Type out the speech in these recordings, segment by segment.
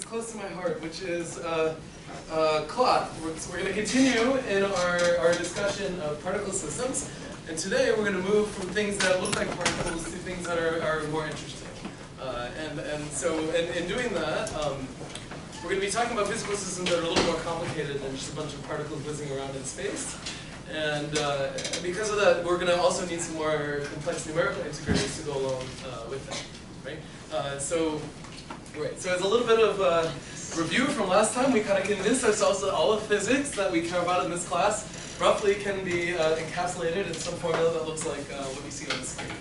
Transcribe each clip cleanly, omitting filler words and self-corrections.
close to my heart, which is cloth. So we're going to continue in our discussion of particle systems. And today we're going to move from things that look like particles to things that are more interesting. So in doing that, we're going to be talking about physical systems that are a little more complicated than just a bunch of particles whizzing around in space. And because of that, we're going to also need some more complex numerical integrators to go along with that. Right? So as a little bit of review from last time, we kind of convinced ourselves that all of physics that we care about in this class roughly can be encapsulated in some formula that looks like what you see on the screen.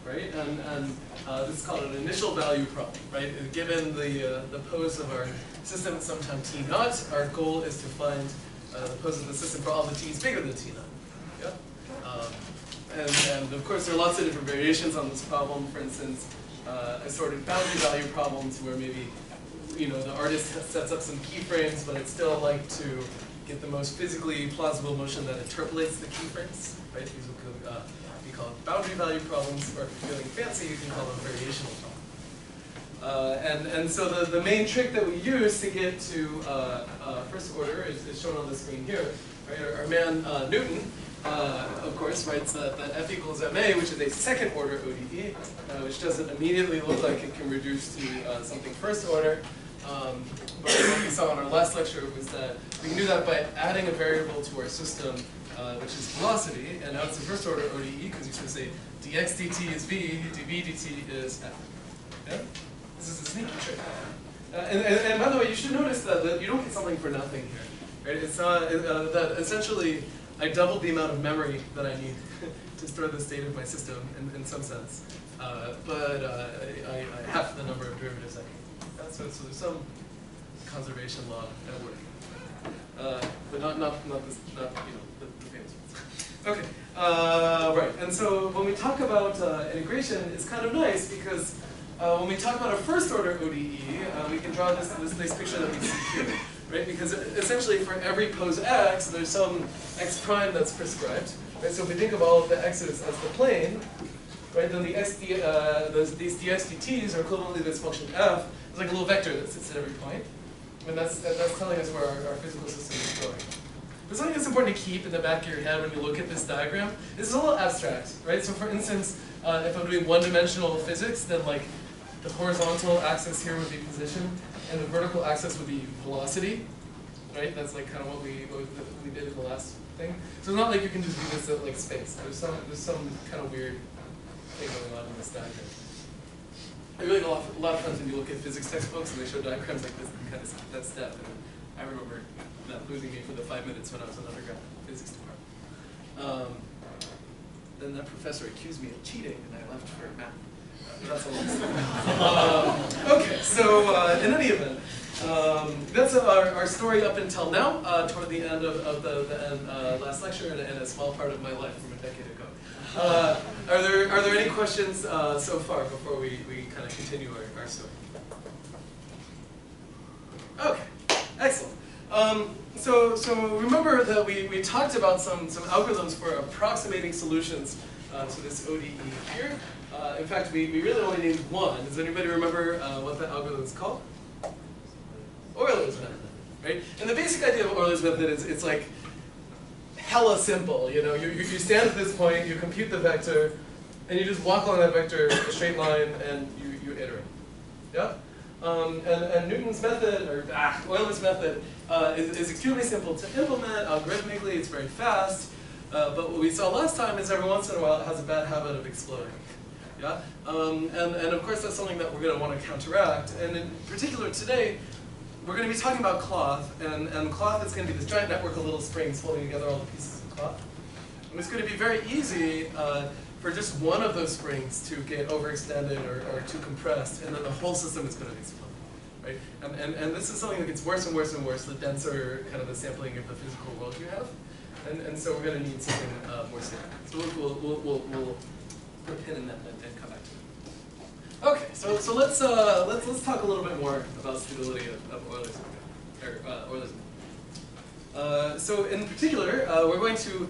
Right? And this is called an initial value problem. Right? Given the pose of our system at some time t naught, our goal is to find the pose of the system for all the t's bigger than t naught. Yeah? And of course, there are lots of different variations on this problem. For instance, assorted boundary value problems where maybe the artist sets up some keyframes, but it's still like to get the most physically plausible motion that interpolates the keyframes. Right? These will be called boundary value problems, or if you're feeling fancy, you can call them variational problems. And so the main trick that we use to get to first order is shown on the screen here. Right? Our man Newton, of course, writes that F equals ma, which is a second order ODE, which doesn't immediately look like it can reduce to something first order. But what we saw in our last lecture was that we can do that by adding a variable to our system, which is velocity, and now it's a first order ODE because you should say dx dt is v, dv dt is f. Yeah? This is a sneaky trick. And by the way, you should notice that you don't get something for nothing here. Right? It's that essentially I doubled the amount of memory that I need to store the state of my system in some sense, but I half the number of derivatives I need. So there's some conservation law at work, but not the famous ones. Okay, right. And so when we talk about integration, it's kind of nice because when we talk about a first order ODE, we can draw this nice picture that we see here. Right? Because essentially for every pose x, there's some x prime that's prescribed. Right? So if we think of all of the x's as the plane, right, then these dx dt's are equivalently this function f. It's like a little vector that sits at every point. And that's telling us where our physical system is going. But something that's important to keep in the back of your head when you look at this diagram, this is a little abstract. Right? So for instance, if I'm doing one-dimensional physics, then like the horizontal axis here would be position, and the vertical axis would be velocity, right? That's like kind of what we did in the last thing. So it's not like you can just do this at like space. There's some kind of weird thing going on in this diagram. I really a lot of times when you look at physics textbooks and they show diagrams like this, and kind of skip that step. And I remember that losing me for the 5 minutes when I was in undergrad physics department. Then that professor accused me of cheating, and I left for math. That's a long story. Okay, so in any event, that's our story up until now, toward the end of the last lecture and a small part of my life from a decade ago. Are there any questions so far before we kind of continue our story? Okay, excellent. So remember that we talked about some algorithms for approximating solutions to this ODE here. In fact, we really only named one. Does anybody remember what that algorithm is called? Eulers method, right? And the basic idea of Eulers method is it's like hella simple. You stand at this point, you compute the vector, and you just walk along that vector a straight line, and you iterate. Yeah. And Newton's method, or Euler's method, is extremely simple to implement. Algorithmically, it's very fast. But what we saw last time is every once in a while it has a bad habit of exploding. Yeah? And of course that's something that we're going to want to counteract. And in particular today, we're going to be talking about cloth. And cloth is going to be this giant network of little springs holding together all the pieces of cloth. And it's going to be very easy for just one of those springs to get overextended or too compressed, and then the whole system is going to explode. Right? And this is something that gets worse and worse and worse the denser kind of the sampling of the physical world you have. And so we're going to need something more stable. So we'll put a pin in that and come back to it. Okay, so let's talk a little bit more about stability of Euler's method. So in particular, we're going to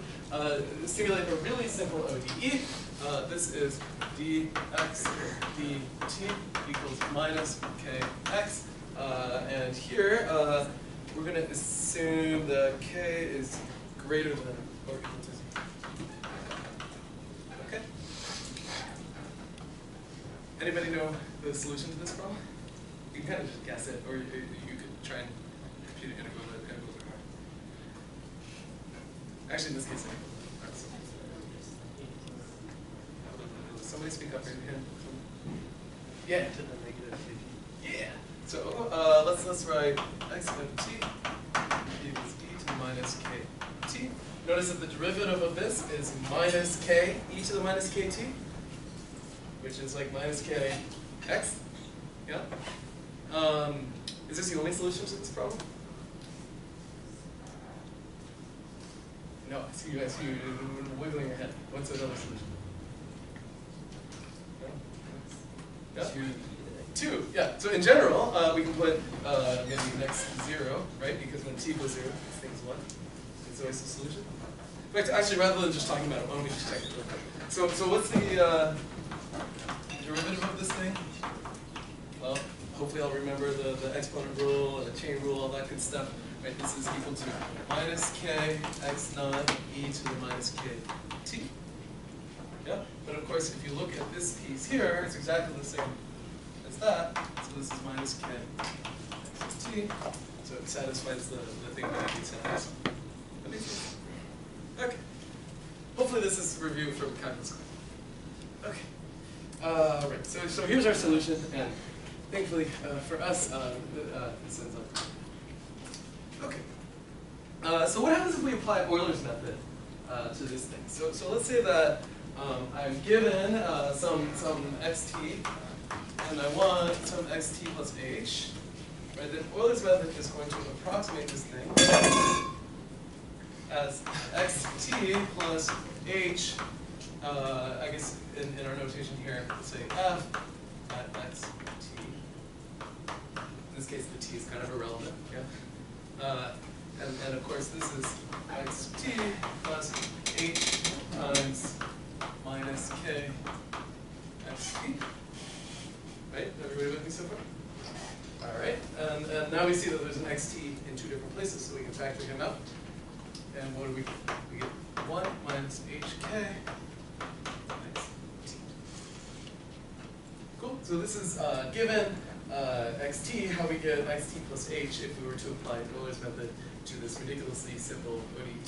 simulate a really simple ODE. This is dx dt equals minus kx, and point here, we're going to assume that k is greater than or equal to 0. Okay? Anybody know the solution to this problem? You can kind of just guess it, or you could try and compute it in a go hard. Actually, in this case, somebody speak up right here. Yeah. Yeah. So let's write x of t equals e to the minus kt. Notice that the derivative of this is minus k e to the minus kt, which is like minus k x. Yeah. Is this the only solution to this problem? No, I see you wiggling your head. What's another solution? No? Yeah? 2, yeah. So in general, we can put maybe next 0, right? Because when t equals 0, this thing's 1. It's always the solution. In fact, actually, rather than just talking about it, why don't we just check it real quick? So what's the derivative of this thing? Well, hopefully I'll remember the exponent rule, and the chain rule, all that good stuff. Right, this is equal to minus k x naught e to the minus k t. Yeah? But of course, if you look at this piece here, it's exactly the same as that. So this is minus k x t. So it satisfies the thing that I need to satisfy. That makes sense? Okay. Hopefully this is a review from calculus class. Okay. Right. So here's our solution, and thankfully for us, this ends up. Okay. So what happens if we apply Euler's method to this thing? So let's say that I'm given some xt, and I want some xt plus h. Right? Then Euler's method is going to approximate this thing as xt plus h. I guess in our notation here, let's say f at xt. In this case, the t is kind of irrelevant. Yeah. And of course, this is xt plus h times minus k xt. Right? Everybody with me so far? All right. And now we see that there's an xt in 2 different places, so we can factor him out. And what do we get? We get 1 minus hk xt. Cool. So this is given xt, how we get xt plus h if we were to apply Euler's method to this ridiculously simple ODE.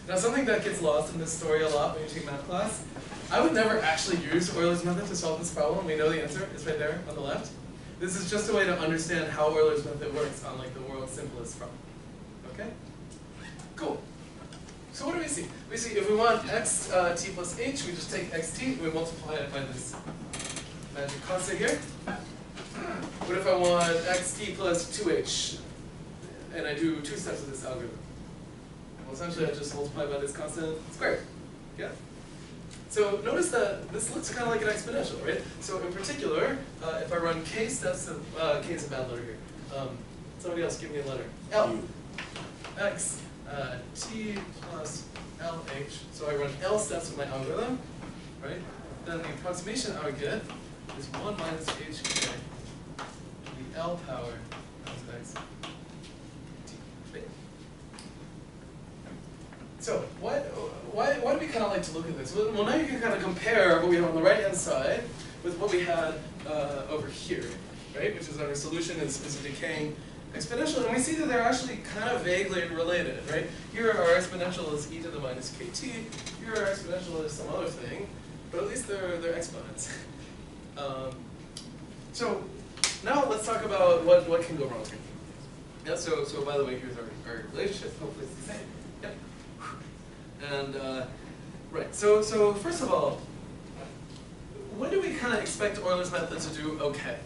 Now something that gets lost in this story a lot when you take math class, I would never actually use Euler's method to solve this problem. We know the answer, it's right there on the left. This is just a way to understand how Euler's method works on like the world's simplest problem. Okay? Cool. So what do we see? We see if we want xt plus h, we just take xt and we multiply it by this magic constant here. What if I want xt plus 2h, and I do 2 steps of this algorithm? Well, essentially I just multiply by this constant squared. Yeah? So notice that this looks kind of like an exponential, right? So in particular, if I run k steps of, k is a bad letter here. Somebody else give me a letter. L. X t plus lh. So I run L steps of my algorithm, right? Then the approximation I would get is 1 minus hk. The L power times x t. So why do we kind of like to look at this? Well, now you can kind of compare what we have on the right-hand side with what we had over here, right? Which is that our solution is a decaying exponential, and we see that they're actually kind of vaguely related, right? Here our exponential is e to the minus kt. Here our exponential is some other thing, but at least they're exponents. So now let's talk about what can go wrong here. Yeah, so by the way, here's our relationship. Hopefully it's the same. Yep. And right, so first of all, when do we kind of expect Euler's method to do okay?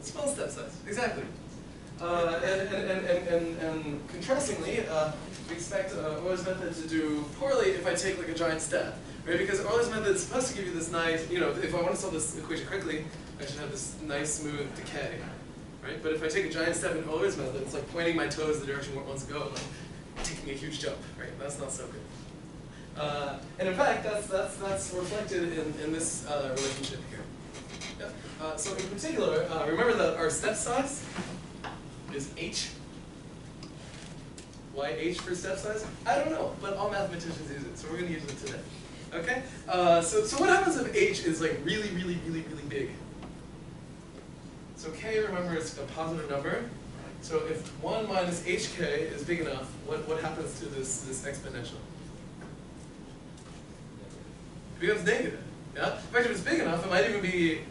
Small step size, exactly. And contrastingly, we expect Euler's method to do poorly if I take like a giant step. Right? Because Euler's method is supposed to give you this nice, if I want to solve this equation quickly, I should have this nice smooth decay. Right? But if I take a giant step in Euler's method, it's like pointing my toes the direction where it wants to go, like taking a huge jump. Right? That's not so good. And in fact, that's reflected in this relationship here. Yeah. So in particular, remember that our step size is h. Why h for step size? I don't know, but all mathematicians use it, so we're going to use it today. Okay? So what happens if h is like really, really, really, really big? So k, remember, is a positive number. So if 1 minus hk is big enough, what happens to this exponential? It becomes negative. Yeah? In fact, if it's big enough, it might even be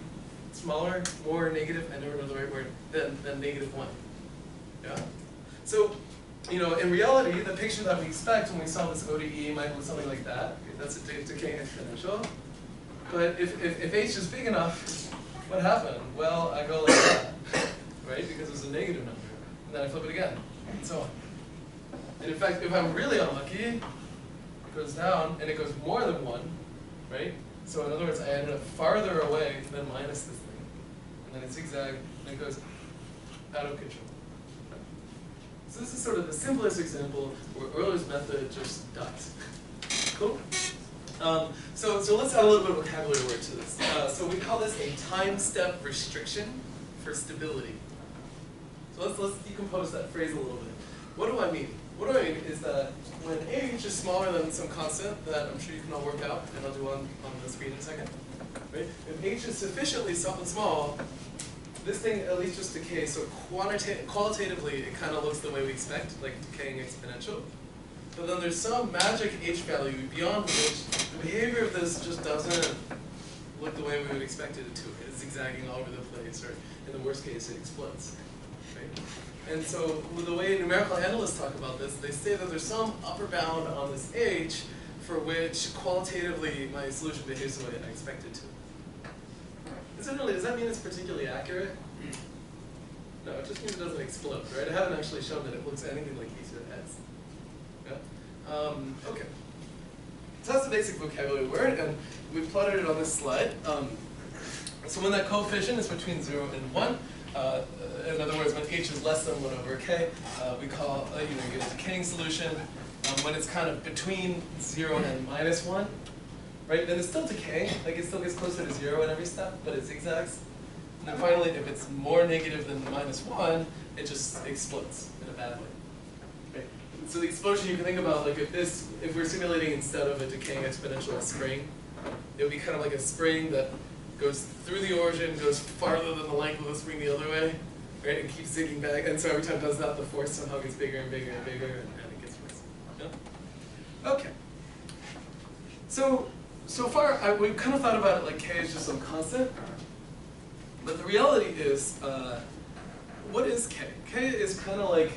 smaller, more negative, I never know the right word, than -1. Yeah? So, you know, in reality, the picture that we expect when we saw this ODE might look something like that. That's a decaying exponential. But if h is big enough, what happened? Well, I go like that, right? Because it's a negative number. And then I flip it again, and so on. And in fact, if I'm really unlucky, it goes down, and it goes more than 1, right? So in other words, I ended up farther away than minus this thing. And then it zigzags, and it goes out of control. So this is sort of the simplest example where Euler's method just dies. Cool? So let's add a little bit of vocabulary word to this. So we call this a time step restriction for stability. So let's decompose that phrase a little bit. What do I mean? What I mean is that when h is smaller than some constant that I'm sure you can all work out, and I'll do on the screen in a second. Right? If h is sufficiently small, this thing at least just decays. So qualitatively, it kind of looks the way we expect, like decaying exponential. But then there's some magic h value beyond which the behavior of this just doesn't look the way we would expect it to. It's zigzagging all over the place, or in the worst case, it explodes. Right? And so the way numerical analysts talk about this, they say that there's some upper bound on this h for which qualitatively my solution behaves the way I expect it to. Does that mean it's particularly accurate? No, it just means it doesn't explode, right? I haven't actually shown that it looks anything like these heads. Yeah? Okay. So that's the basic vocabulary word, and we plotted it on this slide. So when that coefficient is between 0 and 1, in other words, when h is less than 1 over k, we call, you get a decaying solution. When it's kind of between 0 and -1, right, then it's still decaying. Like it still gets closer to 0 in every step, but it zigzags. And then finally, if it's more negative than -1, it just explodes in a bad way. Right? So the explosion you can think about, like if we're simulating instead of a decaying exponential a spring, it would be kind of like a spring that goes through the origin, goes farther than the length of the spring the other way, right, and keeps zigging back. And so every time it does that, the force somehow gets bigger and bigger and bigger, and it gets worse. Yeah? Okay. So far, we've kind of thought about it like k is just some constant. But the reality is, what is k? K is kind of like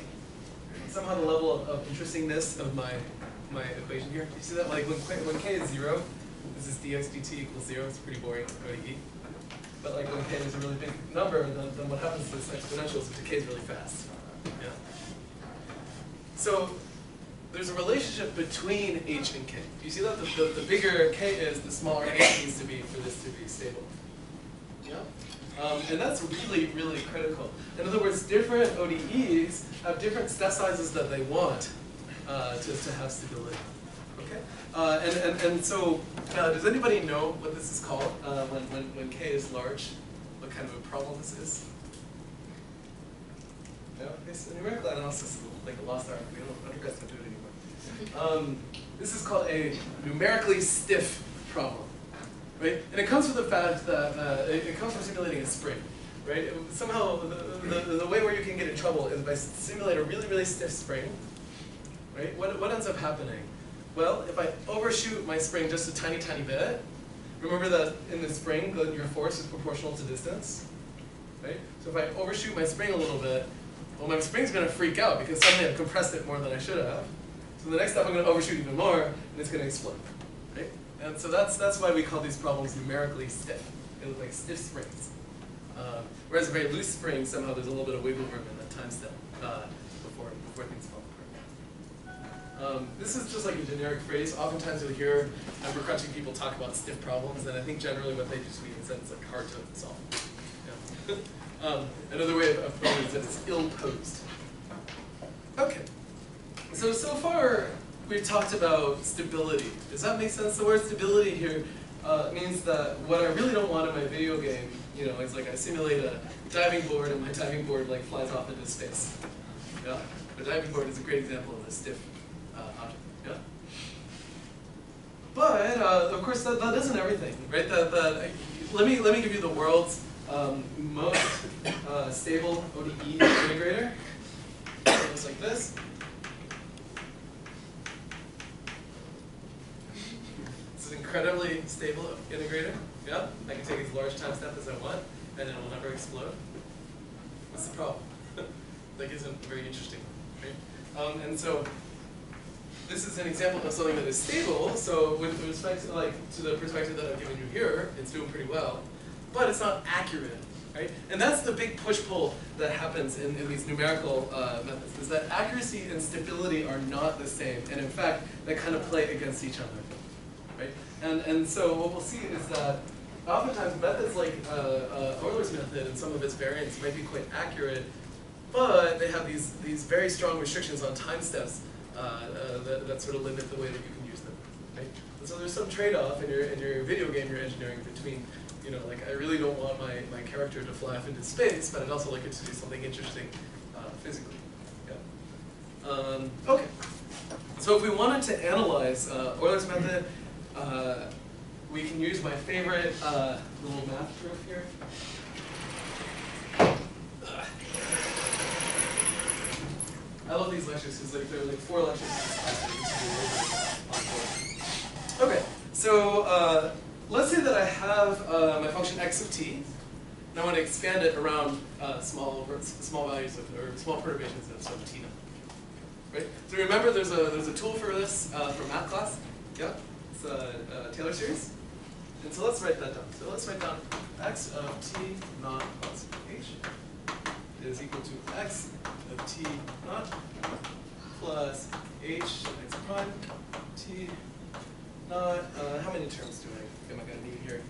somehow the level of interestingness of my equation here. You see that? Like when k is 0, this is dx dt equals 0. It's pretty boring, ODE. But like when k is a really big number, then what happens to this exponential is it decays really fast. Yeah. So there's a relationship between h and k. Do you see that? The bigger k is, the smaller h needs to be for this to be stable. Yeah? And that's really, really critical. In other words, different ODEs have different step sizes that they want to have stability. Okay? And so, does anybody know what this is called when k is large? What kind of a problem this is? No? Okay, so numerical analysis is like a lost art. We don't, undergrads don't do it anymore. This is called a numerically stiff problem, right? And it comes from the fact that it comes from simulating a spring, right? Somehow the way where you can get in trouble is by simulate a really, really stiff spring, right? What ends up happening? Well, if I overshoot my spring just a tiny, tiny bit, remember that in the spring, your force is proportional to distance, right? So if I overshoot my spring a little bit, well, my spring's going to freak out because suddenly I've compressed it more than I should have. So the next step I'm going to overshoot even more, and it's going to explode, right? And so that's why we call these problems numerically stiff. They look like stiff springs. Whereas a very loose spring, somehow there's a little bit of wiggle room in that time step before things fall apart. This is just like a generic phrase. Oftentimes you'll hear number crunching people talk about stiff problems, and I think generally what they just mean is that it's like hard to solve. Yeah. Another way of putting it is that it's ill-posed. Okay. So far, we've talked about stability. Does that make sense? The word stability here means that what I really don't want in my video game You know, it's like I simulate a diving board, and my diving board like flies off into space. Yeah, the diving board is a great example of a stiff object. Yeah, but of course that isn't everything, right? Let me give you the world's most stable ODE integrator. It looks like this. It's an incredibly stable integrator. Yeah, I can take as large time step as I want, and it will never explode. What's the problem? That isn't very interesting, right? And so this is an example of something that is stable. So with respect to the perspective that I've given you here, it's doing pretty well, but it's not accurate, right? And that's the big push-pull that happens in these numerical methods, is that accuracy and stability are not the same, and in fact, they kind of play against each other, right? And so what we'll see is that oftentimes methods like Eulers method and some of its variants might be quite accurate, but they have these very strong restrictions on time steps that sort of limit the way that you can use them, right? And so there's some trade-off in your video game you're engineering between, you know, like I really don't want my character to fly off into space, but I'd also like it to do something interesting physically. Yeah. Okay. So if we wanted to analyze Euler's method, we can use my favorite little math proof here. I love these lectures because there are like 4 lectures. Okay, so let's say that I have my function x of t, and I want to expand it around small values or small perturbations of t naught. Right? So remember, there's a tool for this from math class. Yeah, it's a Taylor series. And so let's write that down. So let's write down x of t naught plus h is equal to x of t naught plus h x prime t naught. How many terms am I going to need here?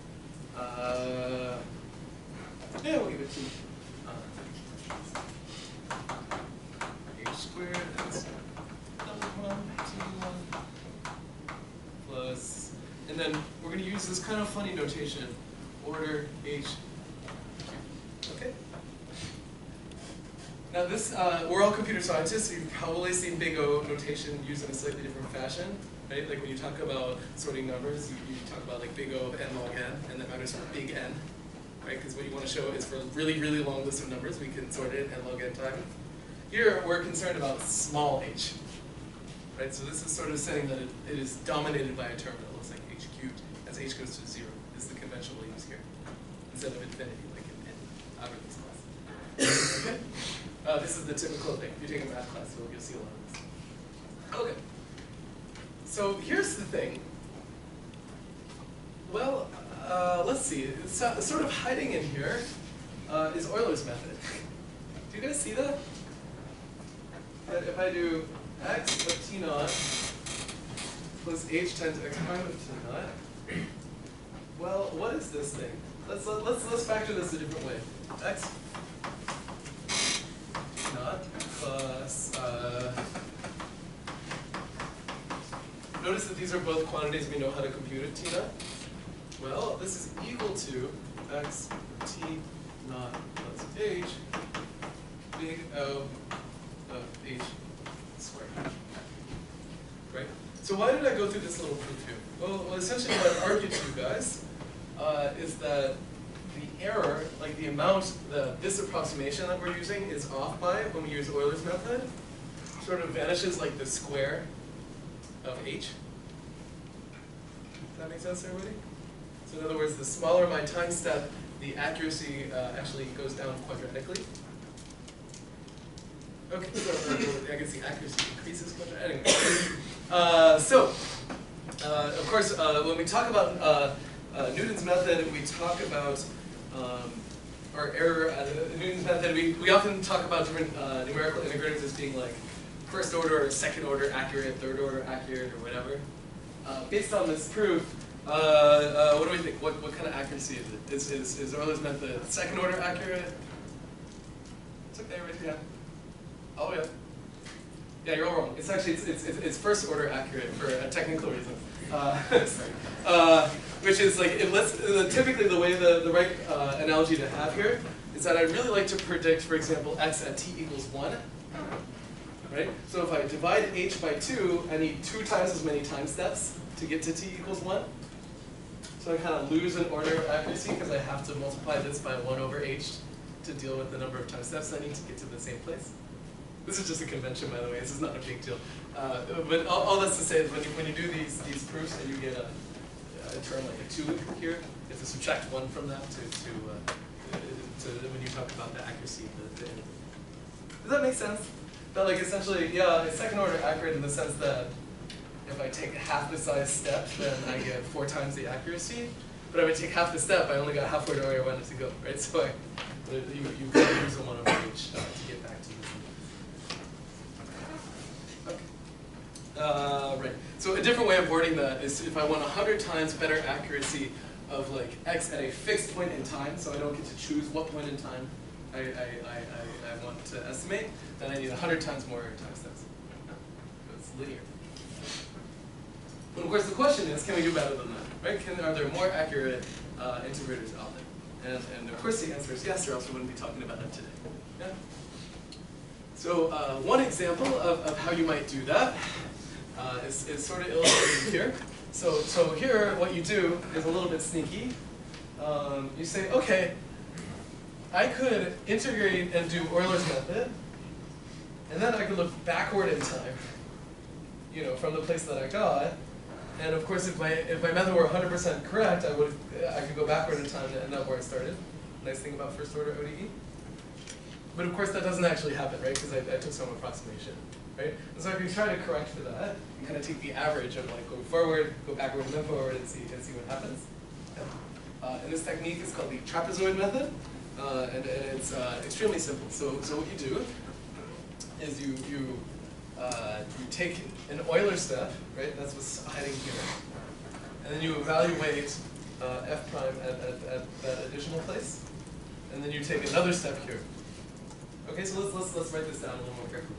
Yeah, we'll give it t. H squared x double prime t1 plus, and then we're going to use this kind of funny notation, order h cubed. Okay. Now this, we're all computer scientists, so you've probably seen big O notation used in a slightly different fashion, right? Like when you talk about sorting numbers, you talk about like big O of n log n, and that matters for big N, right? Because what you want to show is for a really, really long list of numbers, we can sort it n log n time. Here, we're concerned about small h, right? So this is sort of saying that it is dominated by a term that looks like h cubed as h goes to 0, is the convention we'll use here, instead of infinity like in algorithms class. Okay? This is the typical thing. If you take a math class, you'll see a lot of this. Okay. So here's the thing. Well, let's see. It's sort of hiding in here is Euler's method. Do you guys see that? That if I do x of t naught plus h times x prime of t naught, well, what is this thing? Let's factor this a different way. X naught plus, notice that these are both quantities we know how to compute at t naught. Well, this is equal to x t naught plus h big O of h squared. Right? So why did I go through this little proof here? Well, essentially what I've argued to you guys is that the error, like the amount that this approximation that we're using is off by when we use Euler's method, sort of vanishes like the square of h. Does that make sense, everybody? So in other words, the smaller my time step, the accuracy actually goes down quadratically. Okay, so I guess the accuracy increases quadratically. Anyway, of course, when we talk about Newton's method, we talk about our error. Newton's method, we often talk about different numerical integrators as being like first order or second order accurate, third order accurate, or whatever. Based on this proof, what do we think? What kind of accuracy is it? Is Euler's method second order accurate? It's okay, right? Yeah. Oh yeah. Yeah, you're all wrong. It's actually it's first order accurate for a technical reason. Which is like typically the way the right analogy to have here is that I'd really like to predict, for example, x at t equals 1. Right? So if I divide h by 2, I need 2 times as many time steps to get to t equals 1. So I kind of lose an order of accuracy because I have to multiply this by 1 over h to deal with the number of time steps I need to get to the same place. This is just a convention, by the way. This is not a big deal. But all that's to say is when you do these proofs and you get a term like a 2 here, you have to subtract 1 from that to when you talk about the accuracy. Does that make sense? That like essentially, yeah, it's second order accurate in the sense that if I take half the size step, then I get 4 times the accuracy. But if I take half the step, I only got halfway to where I wanted to go, right? So you kind of use a 1 over h to get back to this. Okay. Right. So a different way of wording that is if I want 100 times better accuracy of like x at a fixed point in time, so I don't get to choose what point in time I want to estimate, then I need 100 times more time steps. So it's linear. And of course the question is, can we do better than that? Right? Are there more accurate integrators out there? And of course the answer is yes, or else we wouldn't be talking about it today. Yeah? So one example of how you might do that is sort of illustrated here. So here what you do is a little bit sneaky. You say, okay, I could integrate and do Eulers method, and then I could look backward in time, from the place that I got. And of course, if my method were 100% correct, I could go backward in time to end up where I started. Nice thing about first order ODE. But of course, that doesn't actually happen, right? Because I took some approximation, right? And so if you try to correct for that, you kind of take the average of like going forward, go backward, and then forward, and see what happens. And this technique is called the trapezoid method, and it's extremely simple. So what you do is you take an Euler step, right? That's what's hiding here, and then you evaluate f prime at that additional place, and then you take another step here. Okay, so let's write this down a little more carefully.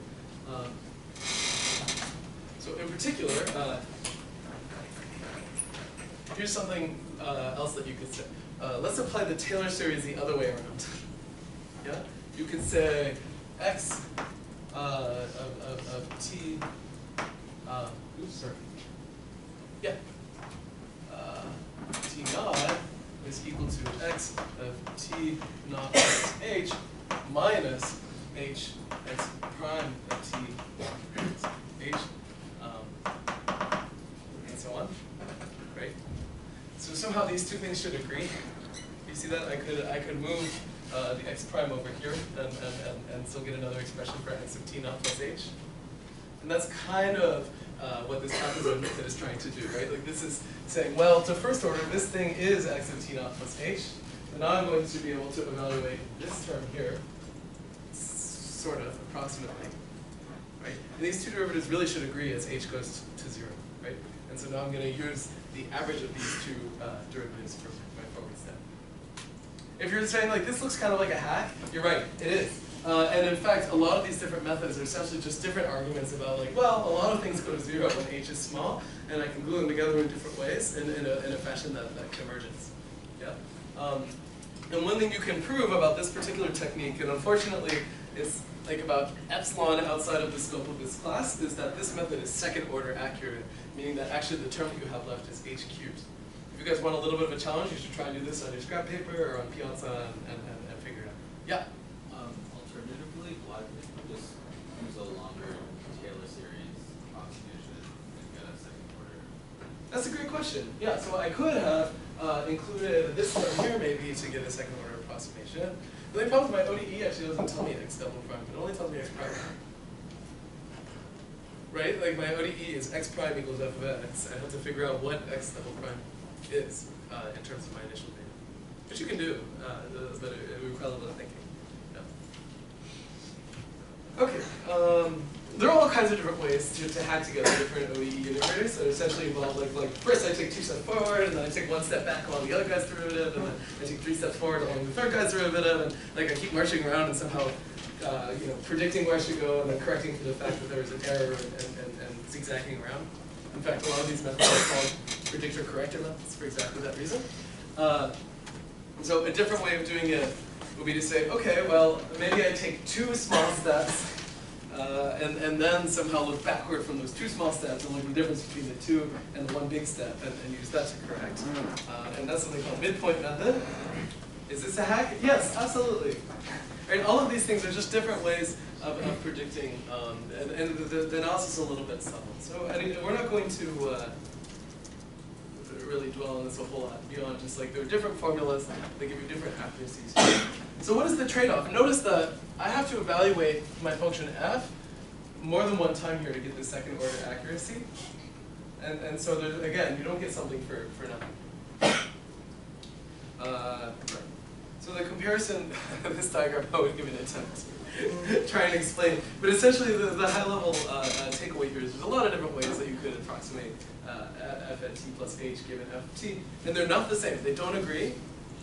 So in particular, here's something else that you could say. Let's apply the Taylor series the other way around. Yeah, you could say x of t. Oops, sorry. Yeah. T naught is equal to x of t naught plus h minus h x prime of t h, and so on. Right. So somehow these two things should agree. You see that? I could move the x prime over here and still get another expression for x of t naught plus h. And that's kind of what this trapezoid method is trying to do, right? Like this is saying, well, to first order, this thing is x of t naught plus h. So now I'm going to be able to evaluate this term here, sort of, approximately, right? And these two derivatives really should agree as h goes to 0, right? And so now I'm going to use the average of these two derivatives for my forward step. If you're saying, like, this looks kind of like a hack, you're right, it is. And in fact, a lot of these different methods are essentially just different arguments about, like, well, a lot of things go to 0 when h is small, and I can glue them together in different ways in a fashion that converges. Yeah? And one thing you can prove about this particular technique, and unfortunately it's like about epsilon outside of the scope of this class, is that this method is second order accurate, meaning that actually the term that you have left is h cubed. If you guys want a little bit of a challenge, you should try and do this on your scrap paper or on Piazza and figure it out. Yeah? Alternatively, why couldn't you just use a longer Taylor series approximation and get a second order? That's a great question. Yeah, so I could have included this term here maybe to get a second order approximation. The only problem with my ODE actually doesn't tell me x double prime, it only tells me x prime. Right? Like my ODE is x prime equals f of x. I have to figure out what x double prime is in terms of my initial data. Which you can do, but it would require a little bit of thinking. Yeah. Okay. There are all kinds of different ways to hack together different ODE integrators that essentially involve, like first I take 2 steps forward, and then I take 1 step back along the other guy's derivative, and then I take 3 steps forward along the third guy's derivative, and like I keep marching around and somehow predicting where I should go and then correcting for the fact that there was an error and zigzagging around. In fact, a lot of these methods are called predictor-corrector methods for exactly that reason. So a different way of doing it would be to say, okay, well, maybe I take 2 small steps and then somehow look backward from those 2 small steps and look at the difference between the 2 and the 1 big step and use that to correct. And that's something called midpoint method. Is this a hack? Yes, absolutely. Right, all of these things are just different ways of predicting, and the analysis is a little bit subtle. So we're not going to really dwell on this a whole lot beyond just like there are different formulas that give you different accuracies. So what is the trade-off? Notice that I have to evaluate my function f more than one time here to get the second order accuracy. And so there's, again, you don't get something for nothing. Right. So the comparison, this diagram I would give an attempt to try and explain. But essentially the high level takeaway here is there's a lot of different ways that you could approximate f at t plus h given f of t. And they're not the same. They don't agree.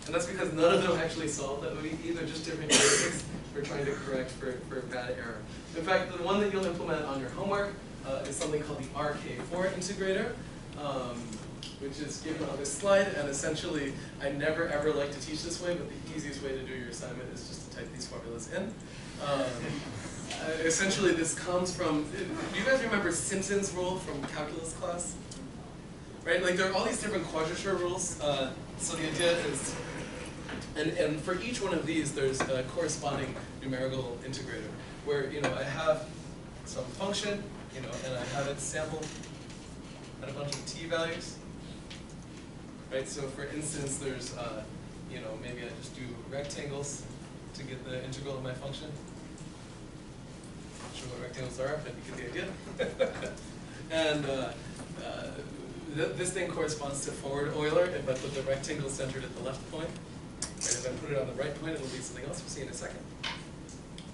And that's because none of them actually solve that. Either just different heuristics for trying to correct for bad error. In fact, the one that you'll implement on your homework is something called the RK4 integrator, which is given on this slide. And essentially, I never ever like to teach this way, but the easiest way to do your assignment is just to type these formulas in. Essentially, this comes from, do you guys remember Simpson's rule from calculus class? Right, like there are all these different quadrature rules. So the idea is, and for each one of these, there's a corresponding numerical integrator, where I have some function, and I have it sampled at a bunch of t values. Right, so for instance, there's, maybe I just do rectangles to get the integral of my function. Not sure what rectangles are, but you get the idea. And this thing corresponds to forward Euler if I put the rectangle centered at the left point. Right, if I put it on the right point, it'll be something else. We'll see in a second.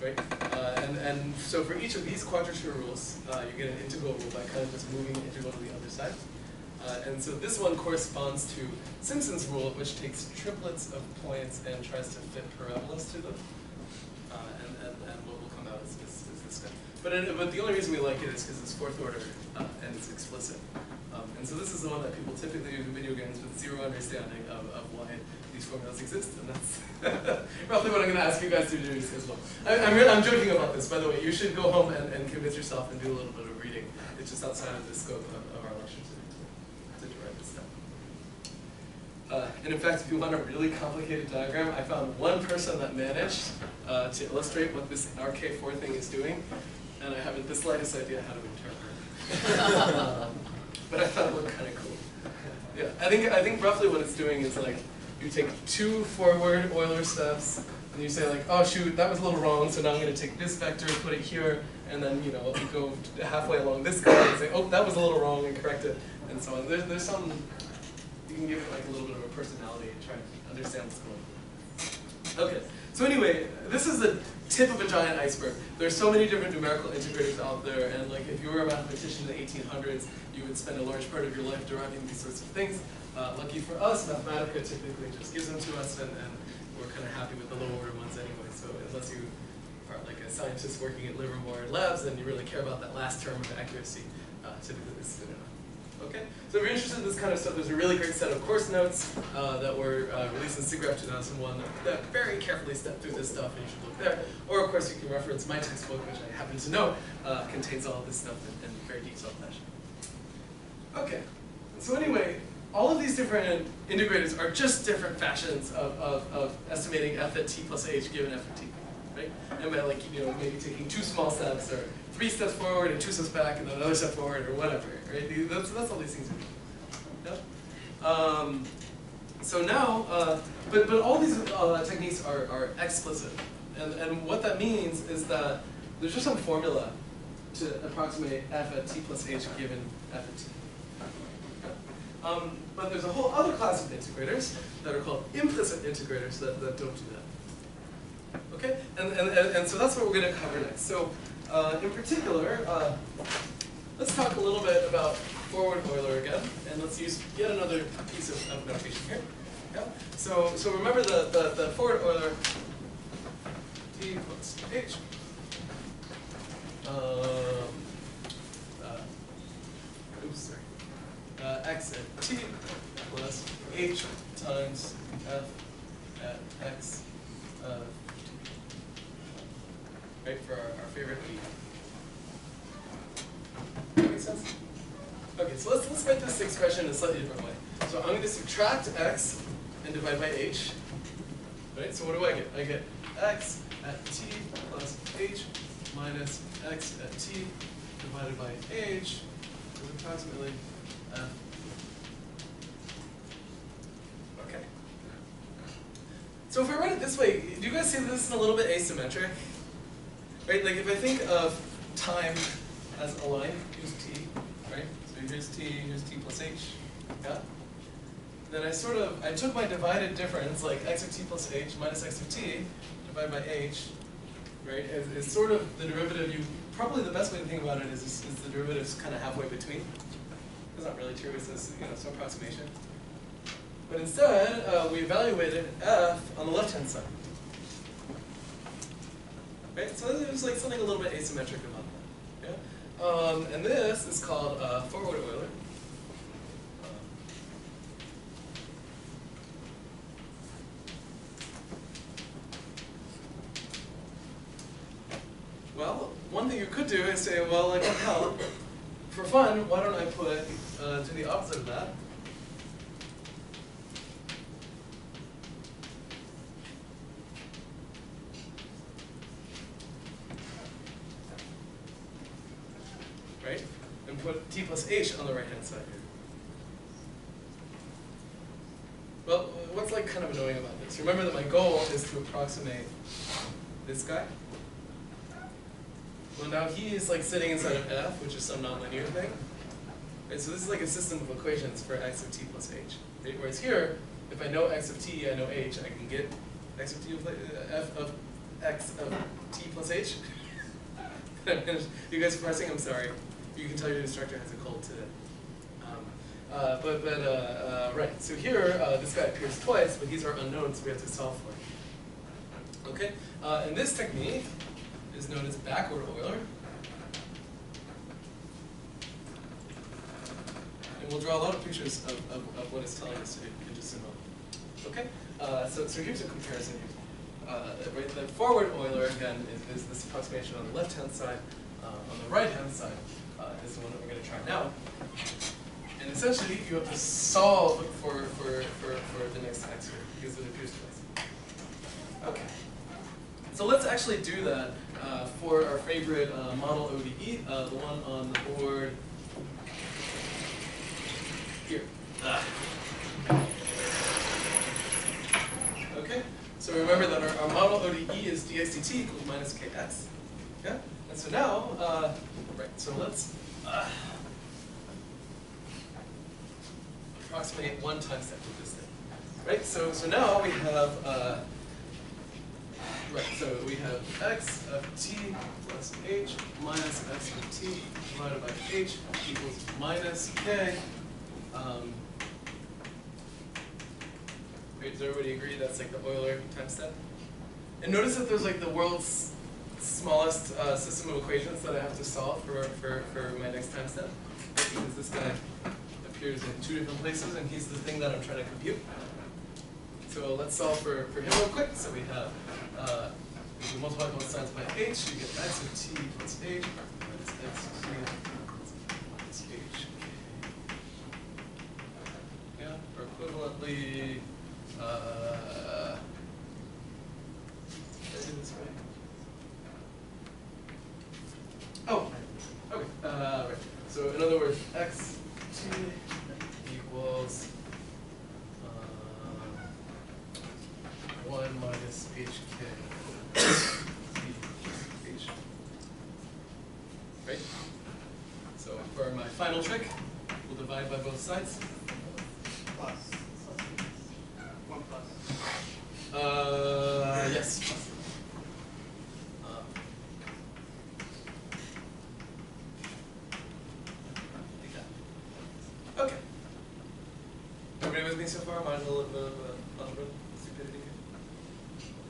Right? And so for each of these quadrature rules, you get an integral rule by kind of just moving the integral to the other side. And so this one corresponds to Simpson's rule, which takes triplets of points and tries to fit parabolas to them. And what will come out is this guy. But the only reason we like it is because it's 4th order and it's explicit. And so this is the one that people typically use in video games with zero understanding of why these formulas exist. And that's roughly what I'm going to ask you guys to do as well. I'm joking about this, by the way. You should go home and convince yourself and do a little bit of reading. It's just outside of the scope of our lecture to derive this stuff. And in fact, if you want a really complicated diagram, I found one person that managed to illustrate what this RK4 thing is doing. And I haven't the slightest idea how to interpret it. But I thought it looked kind of cool. Yeah, I think roughly what it's doing is like you take 2 forward Euler steps, and you say like, oh shoot, that was a little wrong, so now I'm going to take this vector, put it here, and then you go halfway along this guy and say, oh, that was a little wrong, and correct it, and so on. There's some, you can give it like a little bit of a personality and try to understand what's going on. Okay, so anyway, this is the tip of a giant iceberg. There's so many different numerical integrators out there, and like if you were a mathematician in the 1800s, you would spend a large part of your life deriving these sorts of things. Lucky for us, Mathematica typically just gives them to us, and we're kind of happy with the low order ones anyway. So unless you are like a scientist working at Livermore Labs and you really care about that last term of accuracy, typically this is good enough. Okay, so if you're interested in this kind of stuff, there's a really great set of course notes that were released in SIGGRAPH 2001 that very carefully step through this stuff, and you should look there. Or of course you can reference my textbook, which I happen to know contains all of this stuff in very detailed fashion. Okay, so anyway, all of these different integrators are just different fashions of estimating f at t plus h given f of t, right? And by like, maybe taking 2 small steps, or 3 steps forward and 2 steps back, and then another step forward, or whatever, right? That's all these things are. Yeah? So now, but all these techniques are explicit. And what that means is that there's just some formula to approximate f at t plus h given f at t. But there's a whole other class of integrators that are called implicit integrators that don't do that. Okay? And so that's what we're going to cover next. So in particular, let's talk a little bit about forward Euler again, and let's use yet another piece of notation here. Yeah? So remember the forward Euler, t plus h. Oops, sorry. X at t plus h times f at x right, for our favorite e. Make sense? Okay, so let's write this expression in a slightly different way. So I'm going to subtract x and divide by h. Right? So what do I get? I get x at t plus h minus x at t divided by h is approximately f. Okay. So if I write it this way, do you guys see that this is a little bit asymmetric? Right? Like if I think of time as a line, here's t, right? So here's t plus h, yeah? Then I took my divided difference, like x of t plus h minus x of t, divided by h, right? Is sort of the derivative. Probably the best way to think about it is the derivative's kind of halfway between. It's not really true. It's this, some approximation. But instead, we evaluated f on the left-hand side. Right? So there's like something a little bit asymmetric about that. Yeah? And this is called forward Euler. Well, one thing you could do is say, well, like, hell, for fun, why don't I put to the opposite of that? Right? And put t plus h on the right-hand side here. Well, what's like kind of annoying about this? Remember that my goal is to approximate this guy. Well, now he is like sitting inside of f, which is some nonlinear thing. Right? So this is like a system of equations for x of t plus h. Right? Whereas here, if I know x of t, I know h, I can get x of t f of x of t plus h. You guys are pressing? I'm sorry. You can tell your instructor has a cold today. Right. So here, this guy appears twice, but these are unknown, so we have to solve for it. Okay. And this technique is known as backward Euler. And we'll draw a lot of pictures of what it's telling us to do in just a moment. Okay? So here's a comparison here. Right, the forward Euler, again, is this approximation on the left-hand side. On the right-hand side is the one that we're going to try now. And essentially, you have to solve for the next x here, because it appears twice. Okay. So let's actually do that for our favorite model ODE, the one on the board here. Okay, so remember that our model ODE is dx dt equals minus kx. Yeah? And so now, right, so let's approximate one time step with this thing. Right, so now we have right, so we have x of t plus h minus x of t divided by h equals minus k. Right, does everybody agree that's like the Euler time step? And notice that there's like the world's smallest system of equations that I have to solve for my next time step. Right, because this guy appears in two different places and he's the thing that I'm trying to compute. So let's solve for him real quick. So we have, if you multiply both sides by h, you get x of t plus h minus x of t plus h. Yeah, or equivalently, did I do this right? Oh, okay, right. So in other words, x t equals 1 minus hk h. Right? So for my final trick, we'll divide by both sides. Plus. 1 plus. Yes. Okay. Everybody with me so far? Mind a little bit of stupidity here?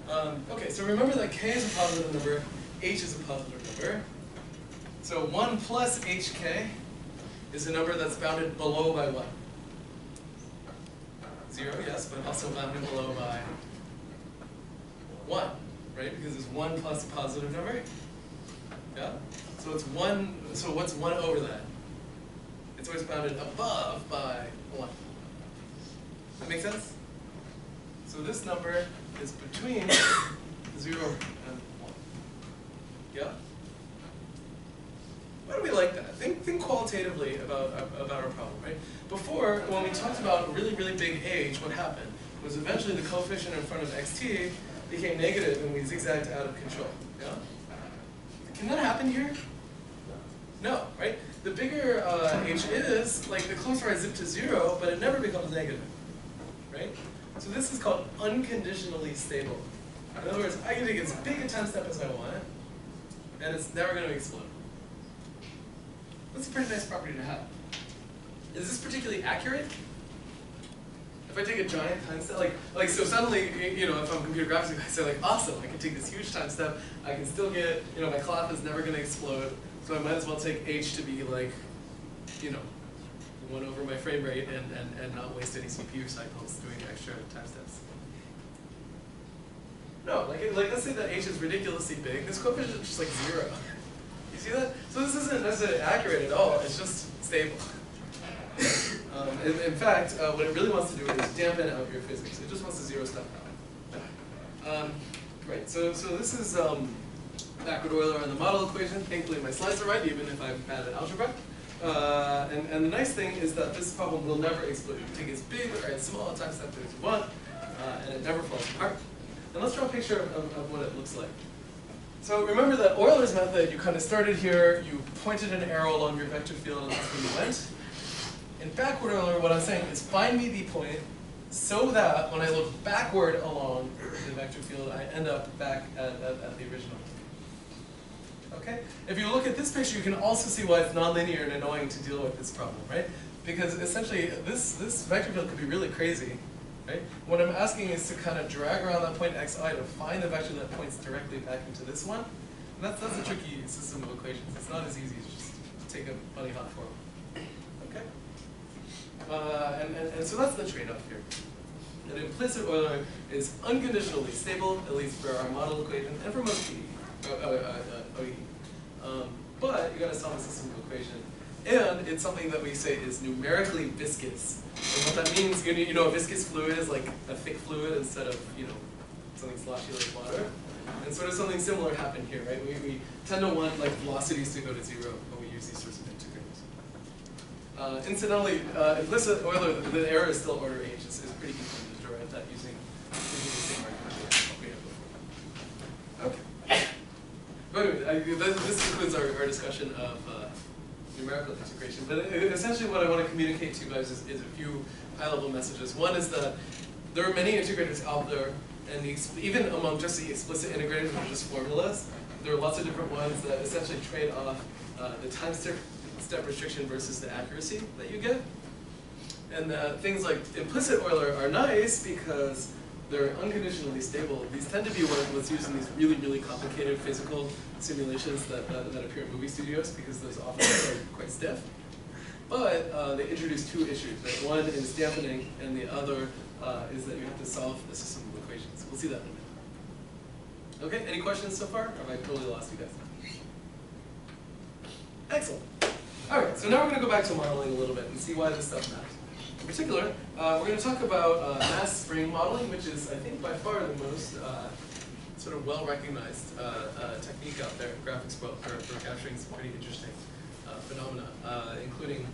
Okay, so remember that k is a positive number, h is a positive number. So 1 plus hk is a number that's bounded below by what? 0, yes, but also bounded below by 1, right? Because it's 1 plus a positive number. Yeah? So it's 1, so what's 1 over that? It's always bounded above by 1. That make sense? So this number is between 0 and 1. Yeah? Why do we like that? Think qualitatively about our problem, right? Before, when we talked about really, really big H, what happened was eventually the coefficient in front of xt became negative and we zigzagged out of control. Yeah? Can that happen here? No, right? The bigger H is, like the closer I zip to 0, but it never becomes negative, right? So this is called unconditionally stable. In other words, I can take as big a time step as I want, and it's never going to explode. That's a pretty nice property to have. Is this particularly accurate? If I take a giant time step, like so suddenly, you know, if I'm computer graphics, I say like, awesome, I can take this huge time step, I can still get, you know, my cloth is never going to explode, so I might as well take H to be like, you know, 1 over my frame rate and not waste any CPU cycles doing extra time steps. No, like let's say that H is ridiculously big, this coefficient is just like 0. You see that? So this isn't necessarily accurate at all, it's just stable. In fact, what it really wants to do is dampen out your physics. It just wants to zero stuff out. Right, so this is backward Euler on the model equation. Thankfully my slides are right, even if I'm bad at algebra. And the nice thing is that this problem will never explode. You can take as big or as small a time step as you want, and it never falls apart. And let's draw a picture of what it looks like. So remember that Euler's method, you kind of started here, you pointed an arrow along your vector field, and that's where you went. In backward Euler, what I'm saying is find me the point so that when I look backward along the vector field, I end up back at the original. Okay? If you look at this picture, you can also see why it's nonlinear and annoying to deal with this problem, right? Because essentially, this vector field could be really crazy, right? What I'm asking is to kind of drag around that point xi to find the vector that points directly back into this one. And that's a tricky system of equations. It's not as easy as just take a bunny hop form. Okay? And so that's the trade-off here. An implicit Euler is unconditionally stable, at least for our model equation, and for most ODE. But you got to solve a system of equation. And it's something that we say is numerically viscous. And what that means, you know, a viscous fluid is like a thick fluid instead of, you know, something sloshy like water. And sort of something similar happened here, right? We tend to want like velocities to go to 0 when we use these sorts of integrators. Incidentally, implicit Euler, the error is still order h. It's pretty easy to derive that using the same argument we had before. Okay. But anyway, this concludes our discussion of numerical integration. But essentially what I want to communicate to you guys is a few high-level messages. One is that there are many integrators out there, and even among just the explicit integrators, which are just formulas, there are lots of different ones that essentially trade off the time step restriction versus the accuracy that you get. And things like implicit Euler are nice because they're unconditionally stable. These tend to be what's used in these really, really complicated physical simulations that appear in movie studios because those often are quite stiff. But they introduce two issues. Right? One is dampening, and the other is that you have to solve a system of equations. We'll see that in a minute. Okay, any questions so far? Or have I totally lost you guys? Excellent. All right, so now we're going to go back to modeling a little bit and see why this stuff matters. In particular, we're going to talk about mass spring modeling, which is, I think, by far the most sort of well-recognized technique out there in graphics world for capturing some pretty interesting phenomena, including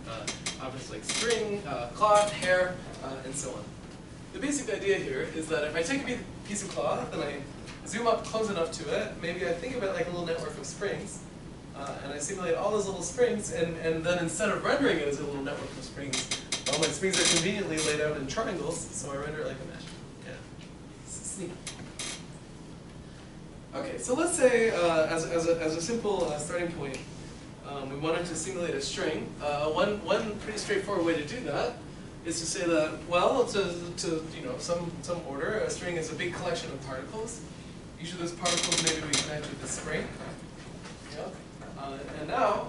objects like string, cloth, hair, and so on. The basic idea here is that if I take a piece of cloth and I zoom up close enough to it, maybe I think of it like a little network of springs, and I simulate all those little springs, and then instead of rendering it as a little network of springs, all my springs are conveniently laid out in triangles, so I render it like a mesh. Yeah, sneaky. Okay, so let's say as a simple starting point, we wanted to simulate a string. One pretty straightforward way to do that is to say that, well, to some order, a string is a big collection of particles. each of those particles maybe we connect with the spring. Yeah. And now,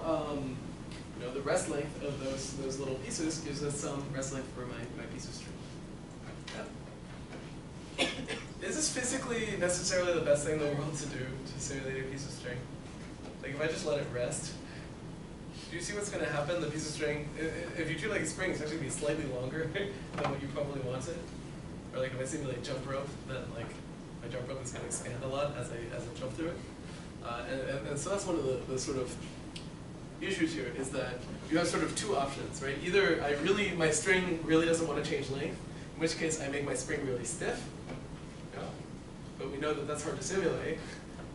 you know, the rest length of those little pieces gives us some rest length for my piece of string. Yeah. Is this physically necessarily the best thing in the world to do to simulate a piece of string? Like if I just let it rest, do you see what's going to happen? The piece of string, if you treat it like a spring, it's actually going to be slightly longer than what you probably wanted. Or like if I simulate jump rope, then like my jump rope is going to expand a lot as I jump through it. And so that's one of the sort of issues here, is that you have sort of two options, right? Either my string really doesn't want to change length, in which case I make my spring really stiff, yeah, but we know that that's hard to simulate,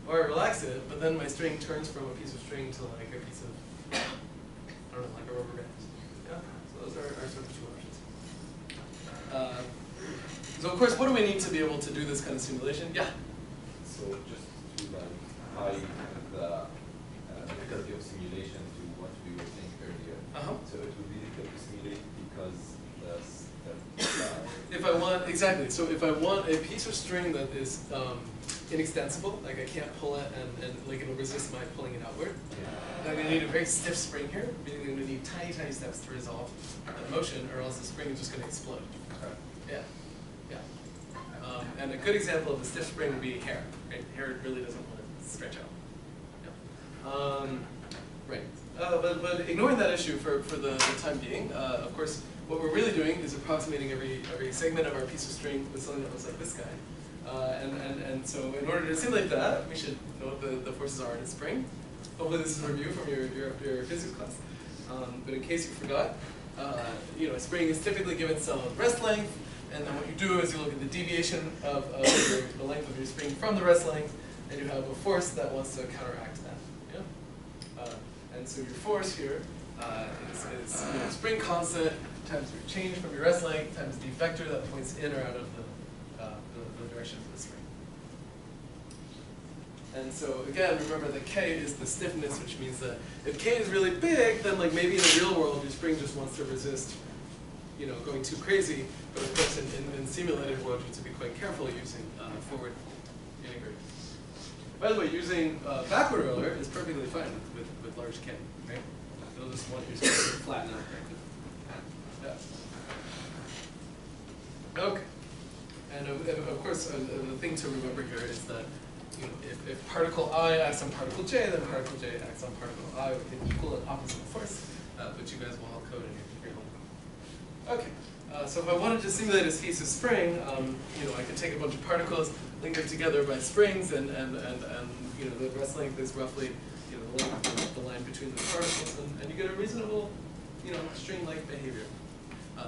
or I relax it, but then my string turns from a piece of string to like a piece of, I don't know, like a rubber band. Yeah, so those are sort of two options. So of course, what do we need to be able to do this kind of simulation? Yeah? So just to like tie the difficulty of simulation to what we were saying earlier. So it would be difficult to simulate because if I want, exactly, so if I want a piece of string that is inextensible, like I can't pull it and like it'll resist my pulling it outward, then I'm going to need a very stiff spring here, meaning I'm going to need tiny, tiny steps to resolve the motion, or else the spring is just going to explode. Yeah. And a good example of a stiff spring would be hair. Right? Hair really doesn't want to stretch out. Yeah. Right. But ignoring that issue for the time being, of course, what we're really doing is approximating every segment of our piece of string with something that looks like this guy. And so in order to simulate that, we should know what the forces are in a spring. Hopefully this is a review from your physics class. But in case you forgot, you know, a spring is typically given some rest length. And then what you do is you look at the deviation of the length of your spring from the rest length, and you have a force that wants to counteract that. Yeah? And so your force here is you know, spring constant times your change from your rest length times the vector that points in or out of the direction of the spring. And so again, remember that K is the stiffness, which means that if K is really big, then like maybe in the real world your spring just wants to resist, you know, going too crazy. But of course, in simulated world, you have to be quite careful using forward integrators. By the way, using backward Euler is perfectly fine with large K, right? It'll just want you to flatten out. Yeah. Okay. And of course, the thing to remember here is that, you know, if particle I acts on particle J, then particle J acts on particle I with an equal and opposite force, but you guys will all code in your homework. Okay. So if I wanted to simulate a piece of spring, you know, I could take a bunch of particles, link them together by springs, and you know, the rest length is roughly, you know, the length of the line between the particles, and you get a reasonable, you know, string-like behavior.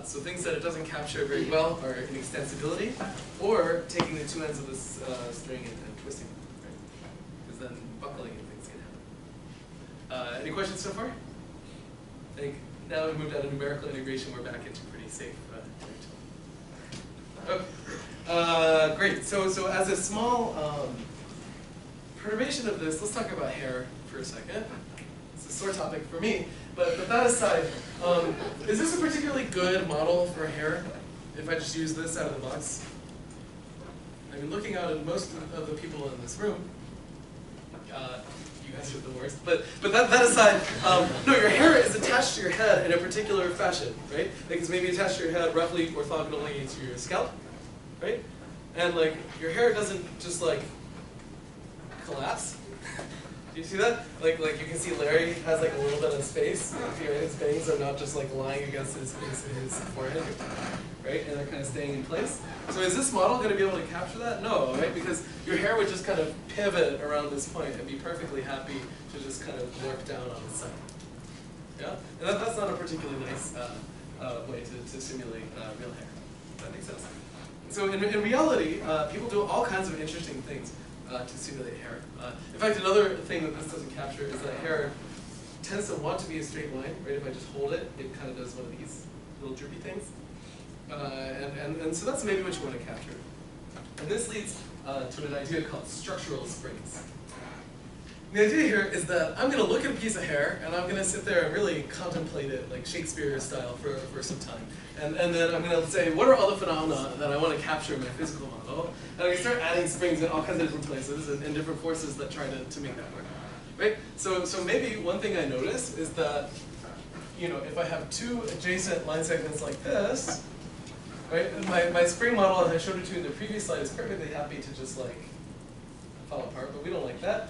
So things that it doesn't capture very well are inextensibility, or taking the two ends of this string and twisting them, right? Because then buckling and things can happen. Any questions so far? I think now we've moved out of numerical integration, we're back into pretty safe territory. Okay. Great. So as a small perturbation of this, let's talk about hair for a second. It's a sore topic for me, but that aside, is this a particularly good model for hair? If I just use this out of the box, I mean, looking out at most of the people in this room, you guys are the worst. But that aside, no, your hair is attached to your head in a particular fashion, right? Like it's maybe attached to your head roughly orthogonally to your scalp, right? And like your hair doesn't just like collapse. Do you see that? Like you can see Larry has like a little bit of space. His bangs are not just like lying against his forehead, right? And they're kind of staying in place. So is this model going to be able to capture that? No, right? Because your hair would just kind of pivot around this point and be perfectly happy to just kind of work down on the side. Yeah? And that's not a particularly nice way to simulate real hair. Does that make sense? So in reality, people do all kinds of interesting things to simulate hair. In fact, another thing that this doesn't capture is that hair tends to want to be a straight line, right? If I just hold it, it kind of does one of these little droopy things. And so that's maybe what you want to capture. And this leads to an idea called structural springs. The idea here is that I'm going to look at a piece of hair, and I'm going to sit there and really contemplate it, like Shakespeare style, for some time. And then I'm going to say, what are all the phenomena that I want to capture in my physical model? And I can start adding springs in all kinds of different places and different forces that try to make that work. Right? So maybe one thing I notice is that, you know, if I have two adjacent line segments like this, right, my spring model, as I showed it to you in the previous slide, is perfectly happy to just like fall apart, but we don't like that.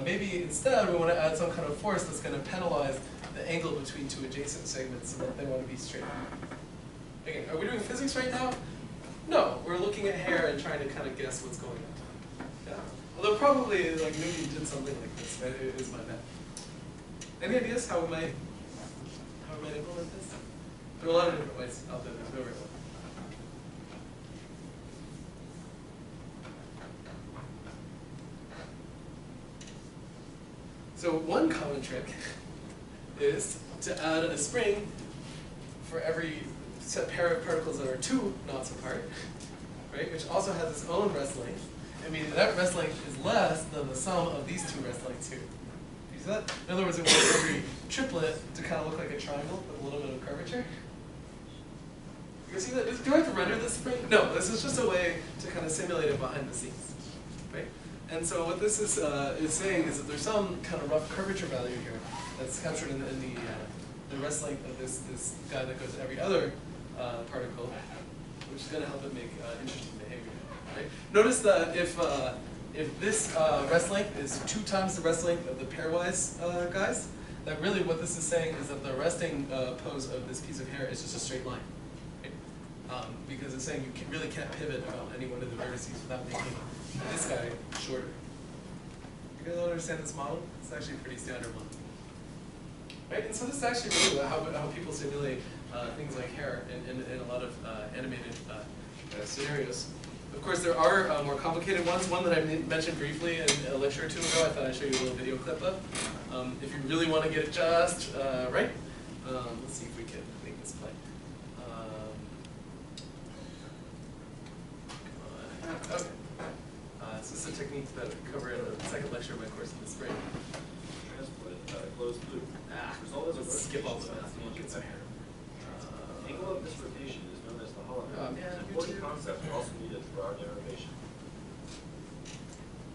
Maybe instead we want to add some kind of force that's going to penalize the angle between two adjacent segments so that they want to be straight. Again, are we doing physics right now? No, we're looking at hair and trying to kind of guess what's going on. Yeah. Although probably like Newton did something like this, right? It is my bet. Any ideas how we might implement this? There are a lot of different ways out there. There's no right one. So one common trick is to add a spring for every set pair of particles that are 2 knots apart, right? Which also has its own rest length. I mean, that rest length is less than the sum of these 2 rest lengths here. You see that? In other words, it wants every triplet to kind of look like a triangle with a little bit of curvature. You can see that? Do I have to render this spring? No, this is just a way to kind of simulate it behind the scenes, right? And so what this is saying is that there's some kind of rough curvature value here that's captured in the rest length of this guy that goes to every other particle, which is going to help it make interesting behavior. Right? Notice that if this rest length is 2 times the rest length of the pairwise guys, that really what this is saying is that the resting pose of this piece of hair is just a straight line. Right? Because it's saying you really can't pivot around any one of the vertices without making this guy shorter. You guys understand this model? It's actually a pretty standard one. Right? And so this is actually really how people simulate things like hair in a lot of animated scenarios. Of course, there are more complicated ones. One that I mentioned briefly in a lecture or 2 ago, I thought I'd show you a little video clip of. If you really want to get it just right, let's see if we can make this play. Okay. So this is a technique that I cover in the 2nd lecture of my course in the spring. Transport closed loop. Result is a Let's skip all the math and look at some hair. Angle of this rotation is known as the hologram. Yeah, An important concept also needed for our derivation.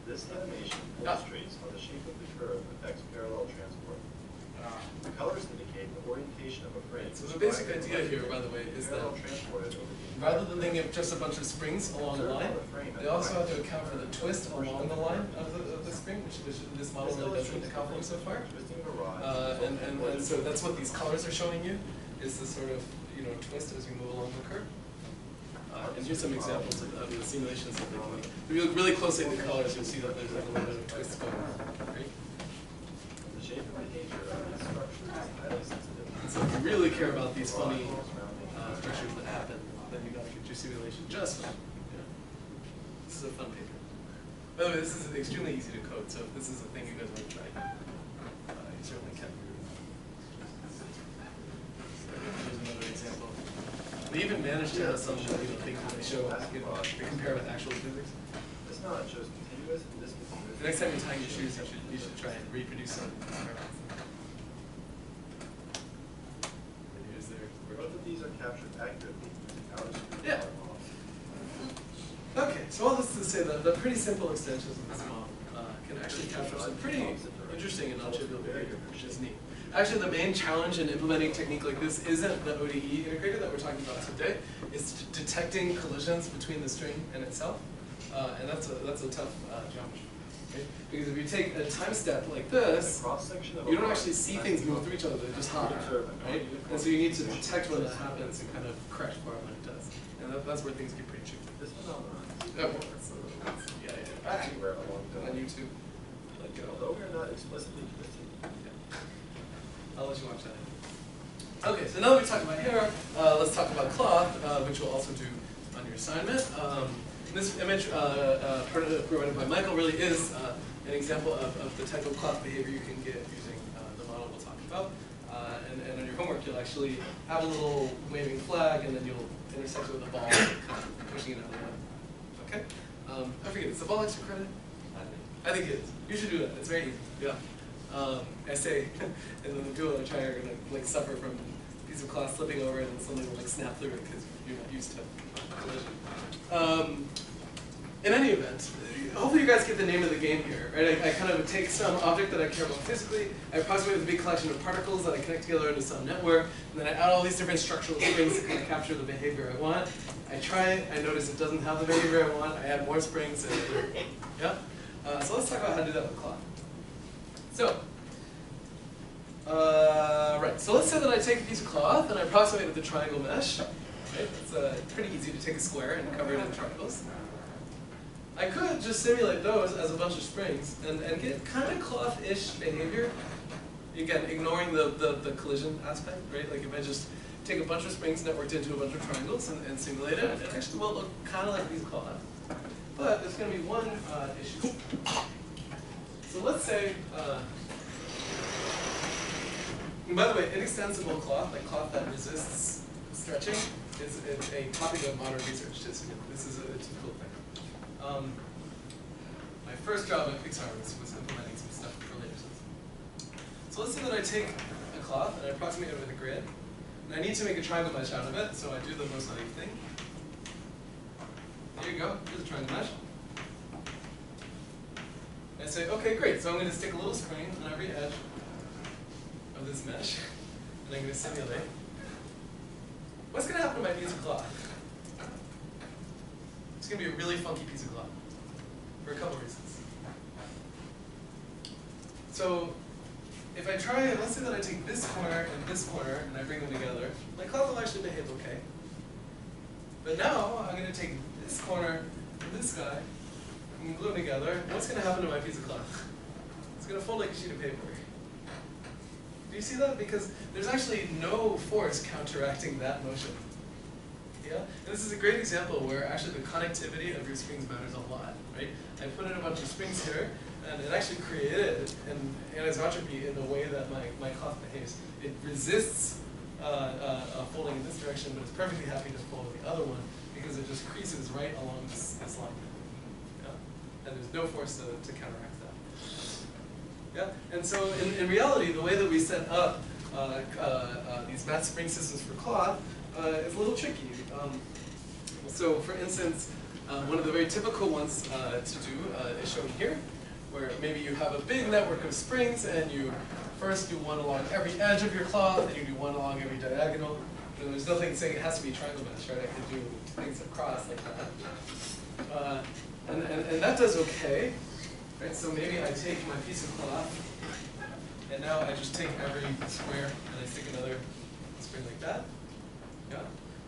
This animation illustrates how the shape of the curve affects parallel transport. The colors indicate the orientation of a frame. So the basic idea here, by the way, is that rather than thinking of just a bunch of springs along the line, they also have to account for the twist along the line of the spring, which this model really doesn't account for so far. And so that's what these colors are showing you, is this sort of twist as we move along the curve. And here's some examples of the simulations that they can make. If you look really closely at the colors, you'll see that there's like a little bit of twist going on. Right? The shape and behavior of these structures is highly sensitive. So if you really care about these funny structures that happen, then you got to get your simulation just fine. Yeah. This is a fun paper. By the way, this is extremely easy to code, so if this is a thing you guys want to try, you certainly can. Here's another example. We even managed to have some things that they show, they compare with actual physics. This knowledge shows continuous and discontinuous. The next time you're tying your shoes, you should try and reproduce some. Both of these are captured accurately using outer screen Yeah. Okay, so all this is to say that the pretty simple extensions of this model can actually capture some pretty interesting and non-trivial behavior, which is neat. Actually, the main challenge in implementing a technique like this isn't the ODE integrator that we're talking about today. It's detecting collisions between the string and itself, and that's a tough challenge. Right? Because if you take a time step like this, you don't actually see things move through each other, they just hop, right? And so you need to detect when that happens and kind of correct for it when it does. And that's where things get pretty tricky. This phenomenon Anywhere on YouTube. although we are not explicitly twisting. I'll let you watch that. Okay, so now that we talked about hair, let's talk about cloth, which we'll also do on your assignment. This image provided by Michael really is an example of the type of cloth behavior you can get using the model we'll talk about. And on your homework, you'll actually have a little waving flag, and then you'll intersect it with a ball, kind of pushing it out of the way. Okay? I forget, is the ball extra credit? I think it is. You should do that. It's very easy. Yeah. I say, and then the people that try are going to like suffer from a piece of cloth slipping over and something will like snap through it because you're not used to collision. In any event, hopefully you guys get the name of the game here, right? I kind of take some object that I care about physically, I approximate with a big collection of particles that I connect together into some network, and then I add all these different structural springs to kind of capture the behavior I want. I try it, I notice it doesn't have the behavior I want, I add more springs, and yeah? So let's talk about how to do that with cloth. So, right, so let's say that I take a piece of cloth and I approximate with the triangle mesh. Right? It's pretty easy to take a square and cover it in triangles. I could just simulate those as a bunch of springs and get kind of cloth-ish behavior. Again, ignoring the collision aspect, right? Like if I just take a bunch of springs networked into a bunch of triangles and simulate it, it actually will look kind of like these cloth. But there's going to be one issue. So let's say, and by the way, inextensible cloth, like cloth that resists stretching, is a topic of modern research. This is a cool thing. My first job at Pixar was implementing some stuff for lasers. So let's say that I take a cloth and I approximate it with a grid, and I need to make a triangle mesh out of it, so I do the most naive thing. There you go, here's a triangle mesh. And I say, okay, great, so I'm going to stick a little spring on every edge of this mesh, and I'm going to simulate. What's going to happen to my piece of cloth? It's going to be a really funky piece of cloth, for a couple reasons. So, if I try, let's say that I take this corner and I bring them together, my cloth will actually behave okay. But now, I'm going to take this corner and this guy, and glue them together. What's going to happen to my piece of cloth? It's going to fold like a sheet of paper. Do you see that? Because there's actually no force counteracting that motion. Yeah? And this is a great example where actually the connectivity of your springs matters a lot, right? I put in a bunch of springs here, and it actually created an anisotropy in the way that my cloth behaves. It resists folding in this direction, but it's perfectly happy to fold the other one because it just creases right along this line. Yeah? And there's no force to counteract that. Yeah? And so in reality, the way that we set up these math spring systems for cloth is a little tricky. So for instance, one of the very typical ones to do is shown here, where maybe you have a big network of springs and you first do one along every edge of your cloth, and you do one along every diagonal. And there's nothing saying it has to be triangle mesh, right? I could do things across like that. And that does okay. Right, so maybe I take my piece of cloth, and now I just take every square and I stick another spring like that. Yeah.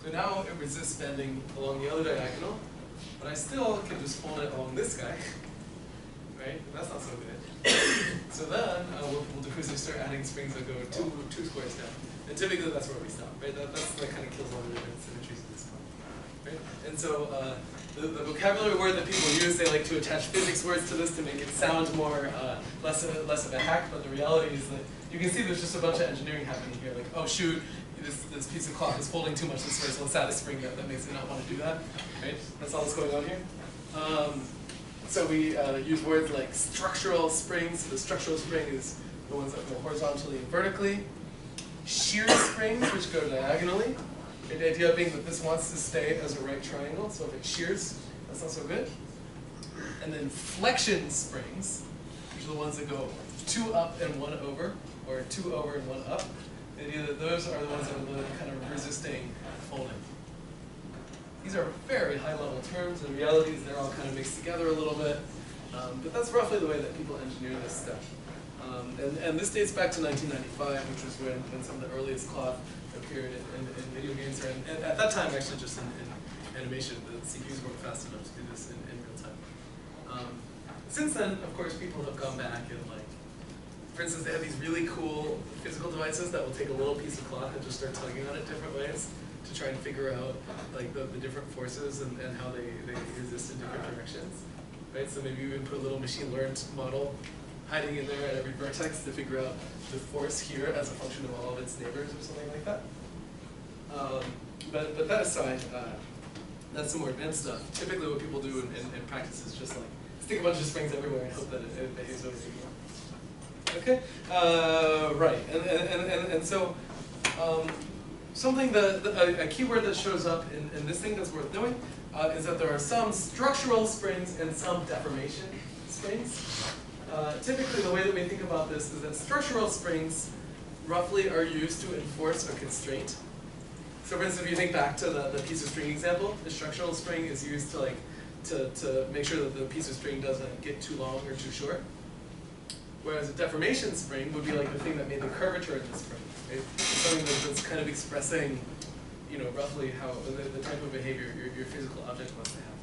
So now it resists bending along the other diagonal, but I still can just fold it along this guy. Right? That's not so good. So then what we'll do is we start adding springs that go two squares down. And typically that's where we stop. Right? That kind of kills all the different symmetries of this cloth. Right? And so the vocabulary word that people use, they like to attach physics words to this to make it sound more less of a hack, but the reality is that you can see there's just a bunch of engineering happening here. Like, oh shoot, this piece of cloth is folding too much this way, so let's add a spring that makes it not want to do that. Right? That's all that's going on here. So we use words like structural springs. So the structural spring is the ones that go horizontally and vertically. Shear springs, which go diagonally. The idea being that this wants to stay as a right triangle, so if it shears, that's not so good. And then flexion springs, which are the ones that go 2 up and 1 over, or 2 over and 1 up. The idea that those are the ones that are kind of resisting folding. These are very high-level terms, and the reality is they're all kind of mixed together a little bit. But that's roughly the way that people engineer this stuff. And this dates back to 1995, which was when some of the earliest cloth appeared in video games, and at that time actually just in animation. The CPUs weren't fast enough to do this in real time. Since then, of course, people have gone back and for instance, they have these really cool physical devices that will take a little piece of cloth and just start tugging on it different ways to try and figure out the different forces and how they resist in different directions. Right? So maybe you even put a little machine learned model hiding in there at every vertex to figure out the force here as a function of all of its neighbors or something like that. But that aside, that's some more advanced stuff. Typically what people do in practice is just stick a bunch of springs everywhere and hope that it behaves the way you want. Okay, right, and so something a keyword that shows up in this thing that's worth knowing is that there are some structural springs and some deformation springs. Typically, the way that we think about this is that structural springs roughly are used to enforce a constraint. So, for instance, if you think back to the piece of string example, the structural spring is used to to make sure that the piece of string doesn't get too long or too short. Whereas a deformation spring would be like the thing that made the curvature in the spring. Right? It's something that's kind of expressing, roughly how the type of behavior your physical object wants to have.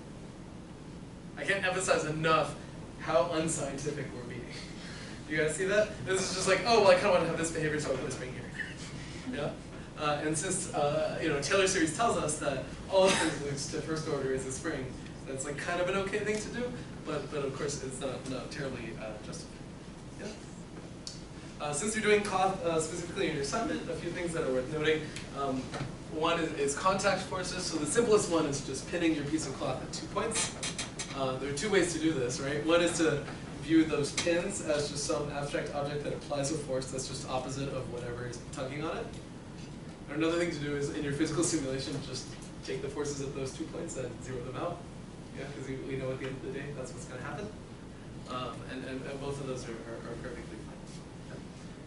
I can't emphasize enough how unscientific we're being. You guys see that? This is just like, oh, well, I kind of want to have this behavior, so I'll put a spring here. Yeah. And since Taylor series tells us that all of physics to first order is a spring, that's like kind of an okay thing to do, but of course it's not terribly justified. Yeah. Since you're doing cloth specifically in your assignment, a few things that are worth noting. One is contact forces. So the simplest one is just pinning your piece of cloth at 2 points. There are 2 ways to do this, right? One is to view those pins as just some abstract object that applies a force that's just opposite of whatever is tugging on it. And another thing to do is in your physical simulation, just take the forces at those 2 points and zero them out. Yeah, because we know at the end of the day that's what's going to happen. And both of those are perfectly fine.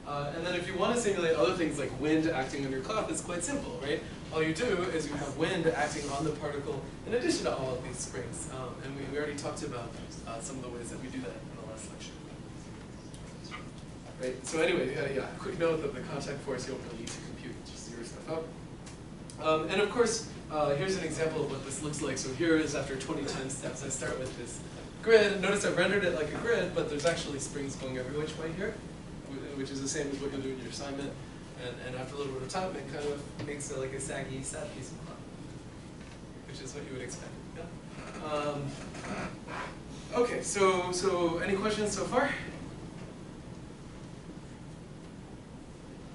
Yeah. And then if you want to simulate other things like wind acting on your cloth, it's quite simple, right? All you do is you have wind acting on the particle in addition to all of these springs. And we already talked about some of the ways that we do that in the last lecture. Right? So anyway, yeah, quick note that the contact force you don't really need to compute, just zero stuff out. And of course, here's an example of what this looks like. So here is after 20 time steps. I start with this grid. Notice I rendered it like a grid, but there's actually springs going every which way here, which is the same as what you'll do in your assignment. And after a little bit of time, it kind of makes it like a saggy, sad piece of cloth, which is what you would expect. Yeah? Okay, so any questions so far?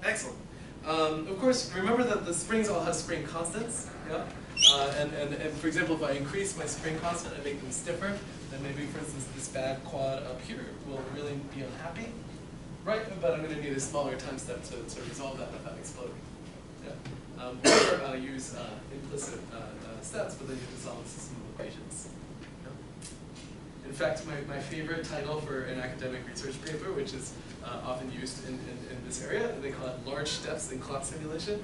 Excellent. Of course, remember that the springs all have spring constants. Yeah? And for example, if I increase my spring constant and make them stiffer, then maybe, for instance, this bad quad up here will really be unhappy. Right, but I'm going to need a smaller time step to resolve that without exploding. Yeah. Or use implicit steps, but then you have to solve a system of equations. Yeah. In fact, my favorite title for an academic research paper, which is often used in this area, they call it Large Steps in Cloth Simulation.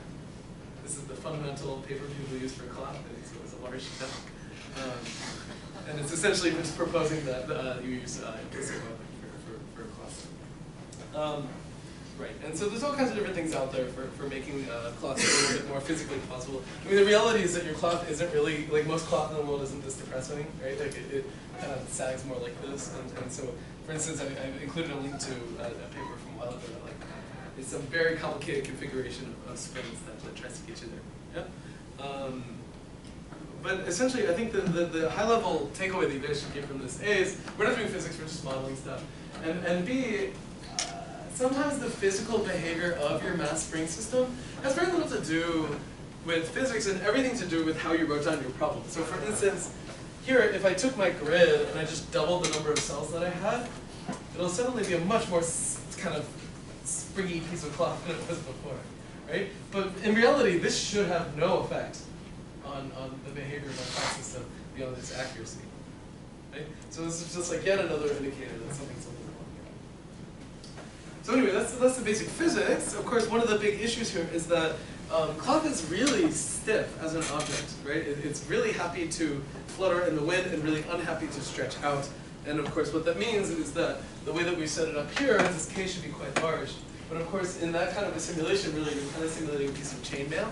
This is the fundamental paper people use for cloth, and so it's a large step. And it's essentially just proposing that you use implicit weapon for cloth. Right, and so there's all kinds of different things out there for making cloth a little bit more physically possible. I mean, the reality is that your cloth isn't really, like most cloth in the world isn't this depressing, right? Like it kind of sags more like this. And so, for instance, I've included a link to a paper from a while ago that it's some very complicated configuration of springs that tries to get you there. Yeah? But essentially, I think the high-level takeaway that you guys should get from this A is we're not doing physics, we're just modeling stuff. And B, sometimes the physical behavior of your mass spring system has very little to do with physics and everything to do with how you wrote down your problem. So for instance, here, if I took my grid and I just doubled the number of cells that I had, it'll suddenly be a much more kind of springy piece of cloth than it was before, right? But in reality, this should have no effect on the behavior of my cloth system beyond its accuracy, right? So this is just like yet another indicator that something's a little wrong here. So anyway, that's the basic physics. Of course, one of the big issues here is that cloth is really stiff as an object, right? It's really happy to flutter in the wind and really unhappy to stretch out. And of course, what that means is that the way that we set it up here, this K should be quite large. But of course, in that kind of a simulation, really, you're kind of simulating a piece of chainmail,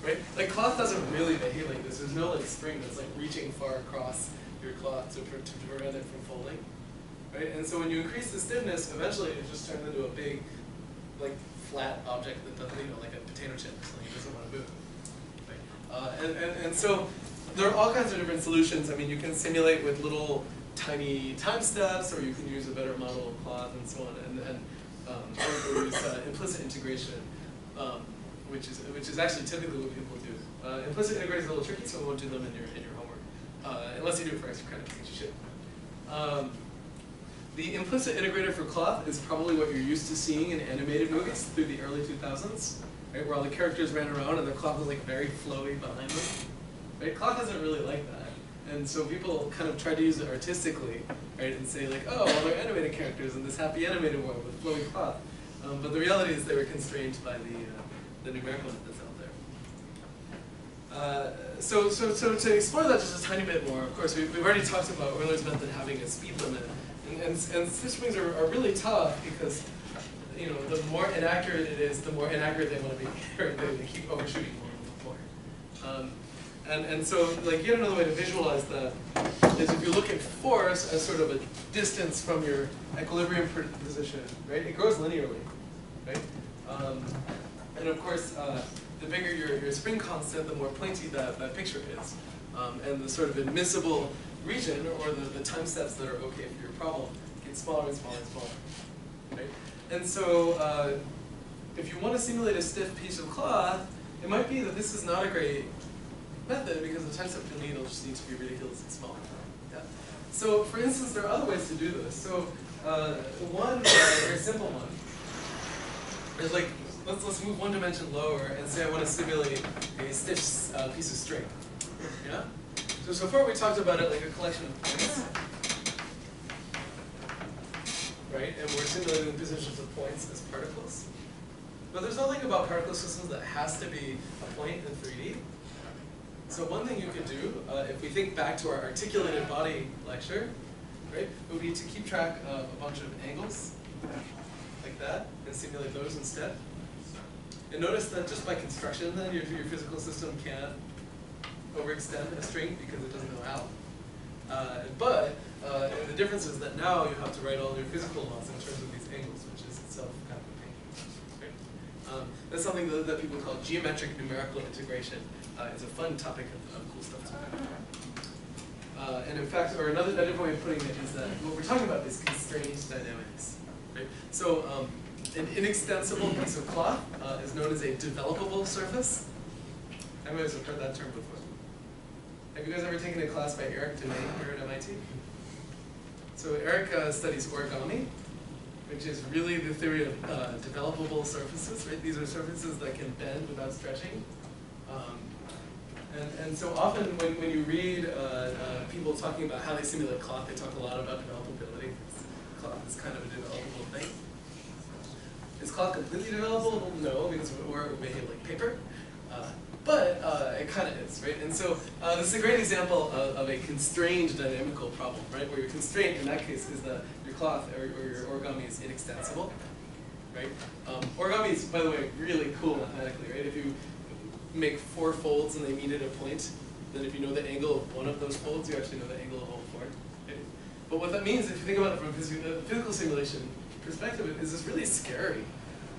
right? Like cloth doesn't really behave like this. There's no like spring that's like reaching far across your cloth to prevent it from folding, right? And so when you increase the stiffness, eventually it just turns into a big, like flat object that doesn't, like a potato chip, so it doesn't want to move, right? And so there are all kinds of different solutions. I mean, you can simulate with little tiny time steps, or you can use a better model of cloth and so on, or use implicit integration, which is actually typically what people do. Implicit integration is a little tricky, so we won't do them in your homework, unless you do it for extra credit, which you should. The implicit integrator for cloth is probably what you're used to seeing in animated movies through the early 2000s, right, where all the characters ran around and the cloth was like very flowy behind them. Right? Cloth isn't really like that. And so people kind of try to use it artistically, right, and say like, oh, well, they're animated characters in this happy animated world with flowy cloth. But the reality is they were constrained by the numerical methods out there. So to explore that just a tiny bit more, of course, we've already talked about Euler's method having a speed limit. And switch wings are really tough because, you know, the more inaccurate it is, the more inaccurate they want to be. Right? They keep overshooting more and more. And so, like, yet another way to visualize that is if you look at force as sort of a distance from your equilibrium position, right? It grows linearly, right? And of course, the bigger your spring constant, the more pointy that picture is. And the sort of admissible region, or the time steps that are okay for your problem, get smaller and smaller and smaller, right? And so, if you want to simulate a stiff piece of cloth, it might be that this is not a great method because the time step you'll need will just need to be ridiculously small. Yeah? So, for instance, there are other ways to do this. So, one very simple one is like, let's move one dimension lower and say I want to simulate a stiff piece of string. Yeah? So far we talked about it like a collection of points, right? And we're simulating positions of points as particles. But there's nothing about particle systems that has to be a point in 3D. So one thing you could do, if we think back to our articulated body lecture, right, would be to keep track of a bunch of angles, like that, and simulate those instead. And notice that just by construction then, your physical system can't overextend a string because it doesn't know how. But the difference is that now you have to write all your physical laws in terms of these angles, which is itself kind of a pain. Right? That's something that people call geometric numerical integration. It's a fun topic of cool stuff to do. And in fact, or a different way of putting it is that what we're talking about is constrained dynamics. Right? So an inextensible piece of cloth is known as a developable surface. I might have heard that term before. Have you guys ever taken a class by Eric Dene here at MIT? So Eric studies origami, which is really the theory of developable surfaces. Right? These are surfaces that can bend without stretching. And so often when you read people talking about how they simulate cloth, they talk a lot about developability. Cloth is kind of a developable thing. Is cloth completely developable? No, because we're making like paper. But it kind of is, right? And so this is a great example of a constrained dynamical problem, right? Where your constraint in that case is that your cloth or your origami is inextensible, right? Origami is, by the way, really cool mathematically, right? If you make 4 folds and they meet at a point, then if you know the angle of one of those folds, you actually know the angle of all 4. Okay? But what that means, if you think about it from a physical simulation perspective, is it's really scary,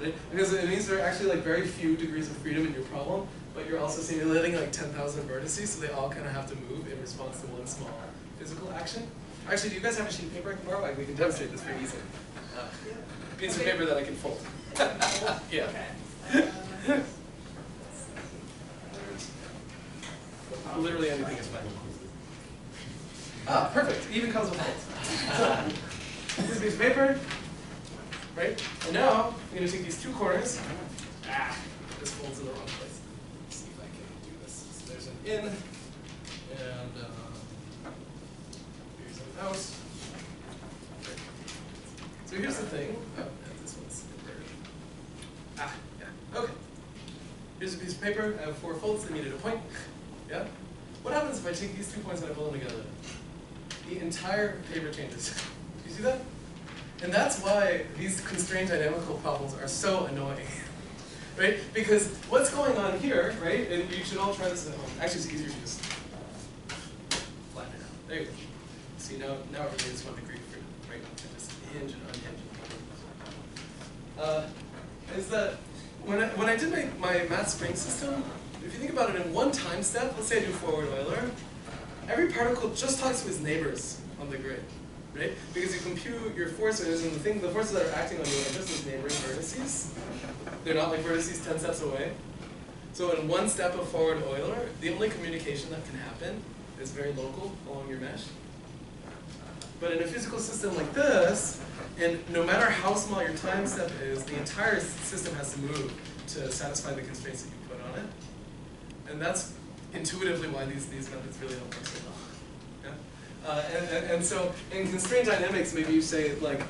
right? Because it means there are actually like very few degrees of freedom in your problem, but you're also simulating like 10,000 vertices, so they all kind of have to move in response to one small physical action. Actually, do you guys have a sheet of paper I can borrow? We can demonstrate this pretty easily. Piece of paper that I can fold. Yeah. Literally anything is fine. Ah, perfect. It even comes with folds. So, this piece of paper, right? And now, I'm going to take these 2 corners. This folds in the wrong place. Let's see if I can do this. So there's an in, and here's an out. Okay. So here's the thing. Oh, this one's inverted. Yeah. Okay. Here's a piece of paper. I have 4 folds. They meet at a point. Yeah? What happens if I take these 2 points and I pull them together? The entire paper changes. Do you see that? And that's why these constrained dynamical problems are so annoying. Right? Because what's going on here, right? And you should all try this at home. Actually, it's easier to just flatten it out. There you go. See, now it really is 1 degree of freedom, right? And just hinge and unhinge. Is that when I did my math spring system, if you think about it in 1 time step, let's say I do forward Euler, every particle just talks to its neighbors on the grid, right? Because you compute your forces, and the forces that are acting on you are just as neighboring vertices. They're not like vertices 10 steps away. So in 1 step of forward Euler, the only communication that can happen is very local along your mesh. But in a physical system like this, and no matter how small your time step is, the entire system has to move to satisfy the constraints that you put on it. And that's intuitively why these methods really don't work so well. Yeah? And so in constraint dynamics, maybe you say, like,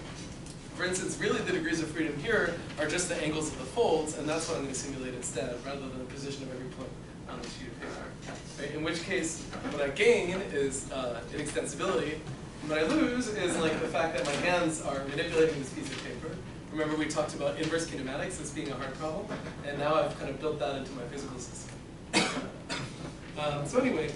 for instance, really the degrees of freedom here are just the angles of the folds, and that's what I'm going to simulate instead, rather than the position of every point on the sheet of paper. Right? In which case, what I gain is inextensibility. And what I lose is like the fact that my hands are manipulating this piece of paper. Remember we talked about inverse kinematics as being a hard problem, and now I've kind of built that into my physical system. So anyway,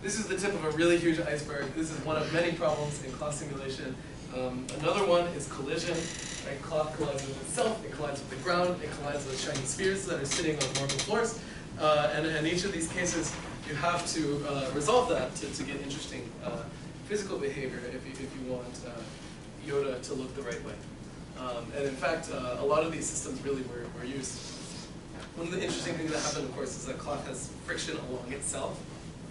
this is the tip of a really huge iceberg. This is one of many problems in cloth simulation. Another one is collision. Right? Cloth collides with itself, it collides with the ground, it collides with shiny spheres that are sitting on marble floors. And in each of these cases, you have to resolve that to get interesting physical behavior if you want Yoda to look the right way. And in fact, a lot of these systems really were used. One of the interesting things that happened, of course, is that cloth has friction along itself,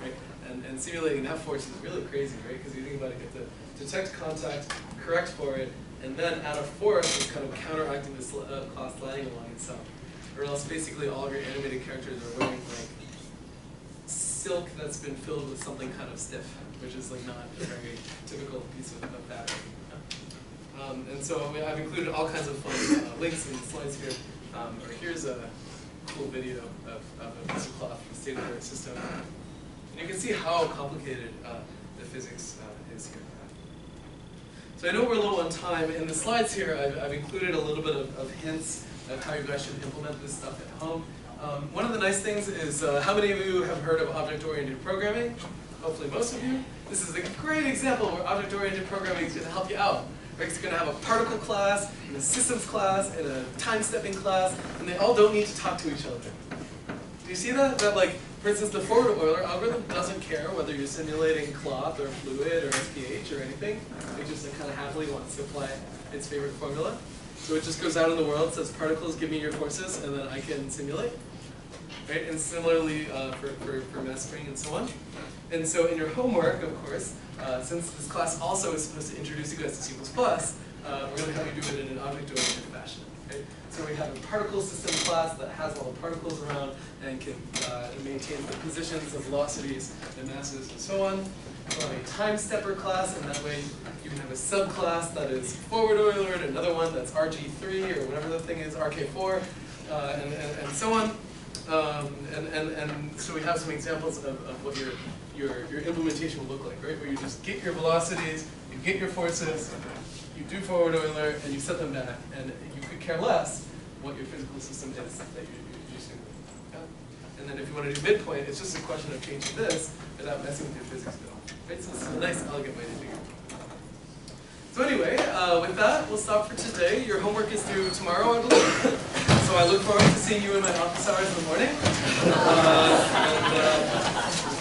right? And simulating that force is really crazy, right? Because you think about it, you have to detect contact, correct for it, and then add a force that's kind of counteracting this cloth sliding along itself. Or else basically all of your animated characters are wearing like silk that's been filled with something kind of stiff, which is like not a very typical piece of fabric. And so I've included all kinds of fun links in the slides here. Here's a cool video of a piece of cloth, the state-of-the-art system. And you can see how complicated the physics is here. So I know we're a little on time. In the slides here, I've included a little bit of hints of how you guys should implement this stuff at home. One of the nice things is, how many of you have heard of object-oriented programming? Hopefully most of you. This is a great example where object-oriented programming is going to help you out. Right? You're going to have a particle class, and a systems class, and a time-stepping class, and they all don't need to talk to each other. Do you see that? That, like, for instance, the forward Euler algorithm doesn't care whether you're simulating cloth or fluid or SPH or anything. It just kind of happily wants to apply its favorite formula. So it just goes out in the world, says particles, give me your forces, and then I can simulate. Right? And similarly for mass spring and so on. And so in your homework, of course, since this class also is supposed to introduce you guys to C++, we're going to have you do it in an object-oriented fashion. Right? So we have a particle system class that has all the particles around and can maintain the positions of velocities and masses and so on. We'll have a time stepper class, and that way you can have a subclass that is forward Euler, and another one that's RG3 or whatever the thing is, RK4, and so on. And so we have some examples of what your implementation will look like, right? Where you just get your velocities, you get your forces, you do forward Euler, and you set them back, and you could care less what your physical system is that you're simulating. Yeah? And then if you want to do midpoint, it's just a question of changing this without messing with your physics at all. Right? So it's a nice, elegant way to do it. So anyway, with that, we'll stop for today. Your homework is due tomorrow, I believe. So I look forward to seeing you in my office hours in the morning.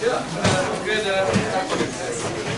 Yeah, have a good afternoon, guys.